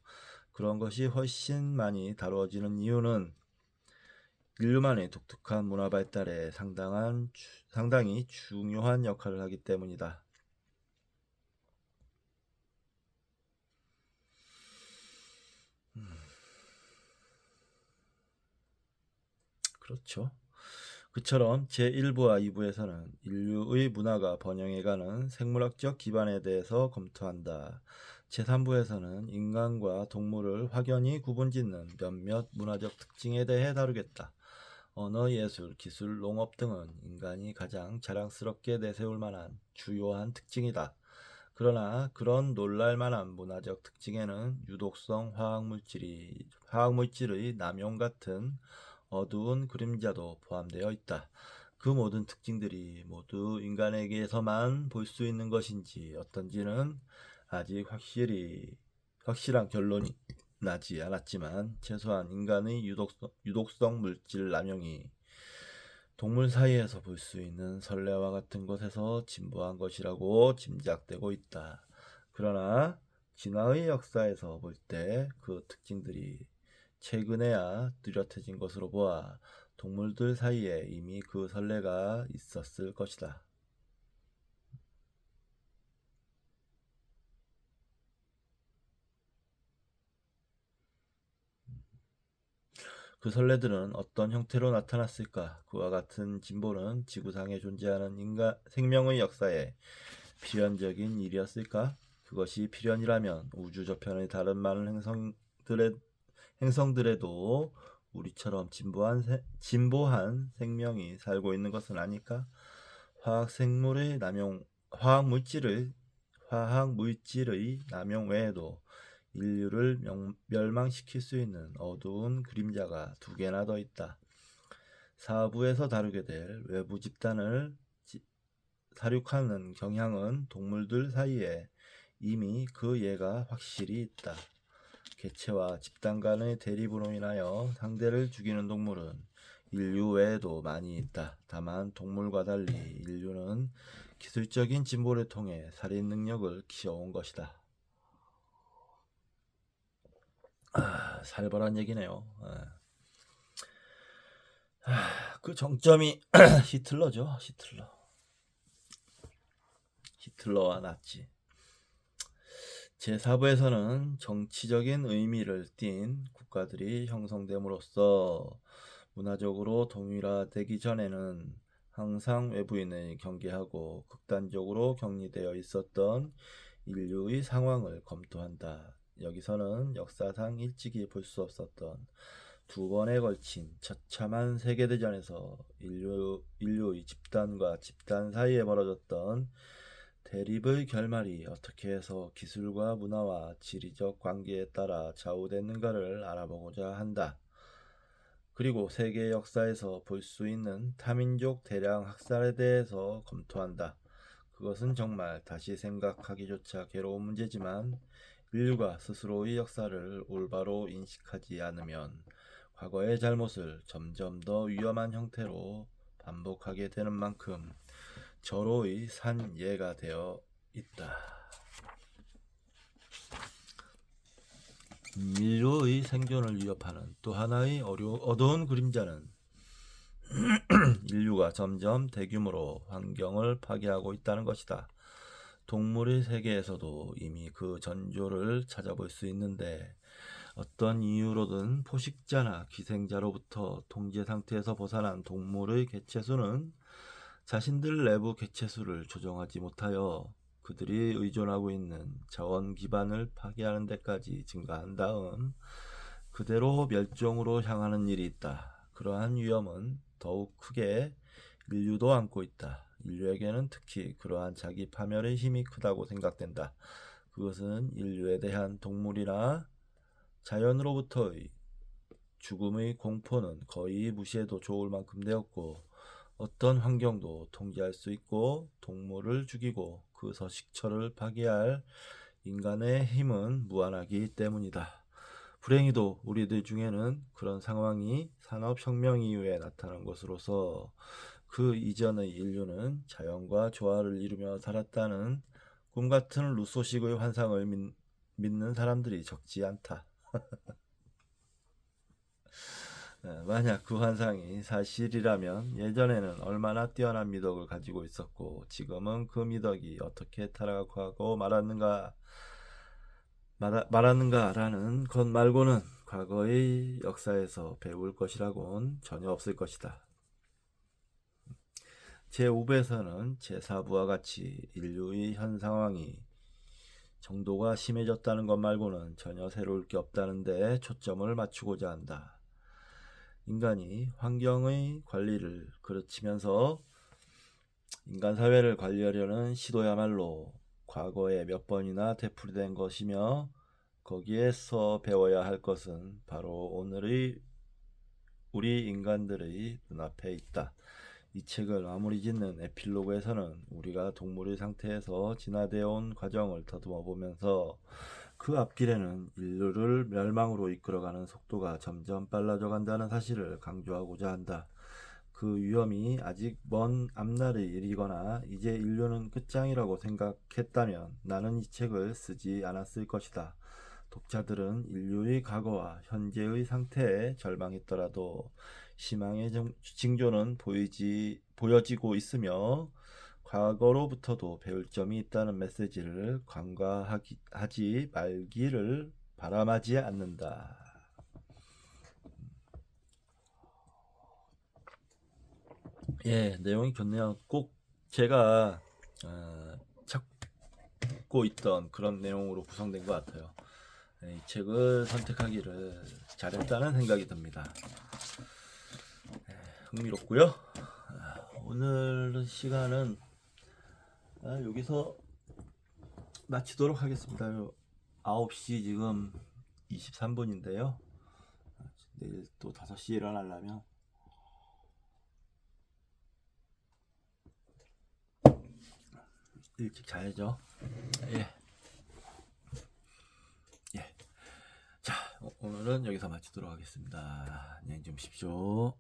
그런 것이 훨씬 많이 다루어지는 이유는 인류만의 독특한 문화 발달에 상당히 중요한 역할을 하기 때문이다. 그렇죠. 그처럼 제1부와 2부에서는 인류의 문화가 번영해가는 생물학적 기반에 대해서 검토한다. 제3부에서는 인간과 동물을 확연히 구분짓는 몇몇 문화적 특징에 대해 다루겠다. 언어, 예술, 기술, 농업 등은 인간이 가장 자랑스럽게 내세울 만한 주요한 특징이다. 그러나 그런 놀랄만한 문화적 특징에는 유독성 화학물질의 남용 같은 어두운 그림자도 포함되어 있다. 그 모든 특징들이 모두 인간에게서만 볼 수 있는 것인지 어떤지는 아직 확실한 결론이 나지 않았지만 최소한 인간의 유독성 물질 남용이 동물 사이에서 볼 수 있는 선례와 같은 것에서 진보한 것이라고 짐작되고 있다. 그러나 진화의 역사에서 볼 때 그 특징들이 최근에야 뚜렷해진 것으로 보아 동물들 사이에 이미 그 선례가 있었을 것이다. 그 선례들은 어떤 형태로 나타났을까? 그와 같은 진보는 지구상에 존재하는 인간 생명의 역사에 필연적인 일이었을까? 그것이 필연이라면 우주 저편의 다른 많은 행성들에도 우리처럼 진보한 생명이 살고 있는 것은 아닐까? 화학 물질의 남용 외에도 인류를 멸망시킬 수 있는 어두운 그림자가 두 개나 더 있다. 사부에서 다루게 될 외부 집단을 사륙하는 경향은 동물들 사이에 이미 그 예가 확실히 있다. 개체와 집단 간의 대립으로 인하여 상대를 죽이는 동물은 인류 외에도 많이 있다. 다만 동물과 달리 인류는 기술적인 진보를 통해 살인 능력을 키워온 것이다. 살벌한 얘기네요. 그 정점이 히틀러죠. 히틀러와 나치. 제4부에서는 정치적인 의미를 띤 국가들이 형성됨으로써 문화적으로 동일화되기 전에는 항상 외부인을 경계하고 극단적으로 격리되어 있었던 인류의 상황을 검토한다. 여기서는 역사상 일찍이 볼 수 없었던 두 번에 걸친 처참한 세계대전에서 인류의 집단과 집단 사이에 벌어졌던 대립의 결말이 어떻게 해서 기술과 문화와 지리적 관계에 따라 좌우됐는가를 알아보고자 한다. 그리고 세계 역사에서 볼 수 있는 타민족 대량 학살에 대해서 검토한다. 그것은 정말 다시 생각하기조차 괴로운 문제지만 인류가 스스로의 역사를 올바로 인식하지 않으면 과거의 잘못을 점점 더 위험한 형태로 반복하게 되는 만큼 절호의 산 예가 되어 있다. 인류의 생존을 위협하는 또 하나의 어두운 그림자는 인류가 점점 대규모로 환경을 파괴하고 있다는 것이다. 동물의 세계에서도 이미 그 전조를 찾아볼 수 있는데 어떤 이유로든 포식자나 기생자로부터 통제 상태에서 벗어난 동물의 개체수는 자신들 내부 개체수를 조정하지 못하여 그들이 의존하고 있는 자원 기반을 파괴하는 데까지 증가한 다음 그대로 멸종으로 향하는 일이 있다. 그러한 위험은 더욱 크게 인류도 안고 있다. 인류에게는 특히 그러한 자기 파멸의 힘이 크다고 생각된다. 그것은 인류에 대한 동물이나 자연으로부터의 죽음의 공포는 거의 무시해도 좋을 만큼 되었고 어떤 환경도 통제할 수 있고 동물을 죽이고 그 서식처를 파괴할 인간의 힘은 무한하기 때문이다. 불행히도 우리들 중에는 그런 상황이 산업혁명 이후에 나타난 것으로서 그 이전의 인류는 자연과 조화를 이루며 살았다는 꿈같은 루소식의 환상을 믿는 사람들이 적지 않다. 만약 그 환상이 사실이라면 예전에는 얼마나 뛰어난 미덕을 가지고 있었고 지금은 그 미덕이 어떻게 타락하고 말았는가라는 것 말고는 과거의 역사에서 배울 것이라고는 전혀 없을 것이다. 제5부에서는 제4부와 같이 인류의 현 상황이 정도가 심해졌다는 것 말고는 전혀 새로울 게 없다는 데 초점을 맞추고자 한다. 인간이 환경의 관리를 그르치면서 인간 사회를 관리하려는 시도야말로 과거에 몇 번이나 되풀이된 것이며 거기에서 배워야 할 것은 바로 오늘의 우리 인간들의 눈앞에 있다. 이 책을 마무리 짓는 에필로그에서는 우리가 동물의 상태에서 진화되어 온 과정을 더듬어 보면서 그 앞길에는 인류를 멸망으로 이끌어가는 속도가 점점 빨라져 간다는 사실을 강조하고자 한다. 그 그 위험이 아직 먼 앞날의 일이거나 이제 인류는 끝장이라고 생각했다면 나는 이 책을 쓰지 않았을 것이다. 독자들은 인류의 과거와 현재의 상태에 절망했더라도 희망의 징조는 보여지고 있으며 과거로부터도 배울 점이 있다는 메시지를 간과하지 말기를 바람하지 않는다. 예, 내용이 좋네요. 꼭 제가 찾고 있던 그런 내용으로 구성된 것 같아요. 이 책을 선택하기를 잘했다는 생각이 듭니다. 흥미롭고요. 오늘 시간은 여기서 마치도록 하겠습니다. 9시 지금 23분인데요. 내일 또 5시에 일어나려면 일찍 자야죠. 예. 자, 오늘은 여기서 마치도록 하겠습니다. 안녕히 주무십시오.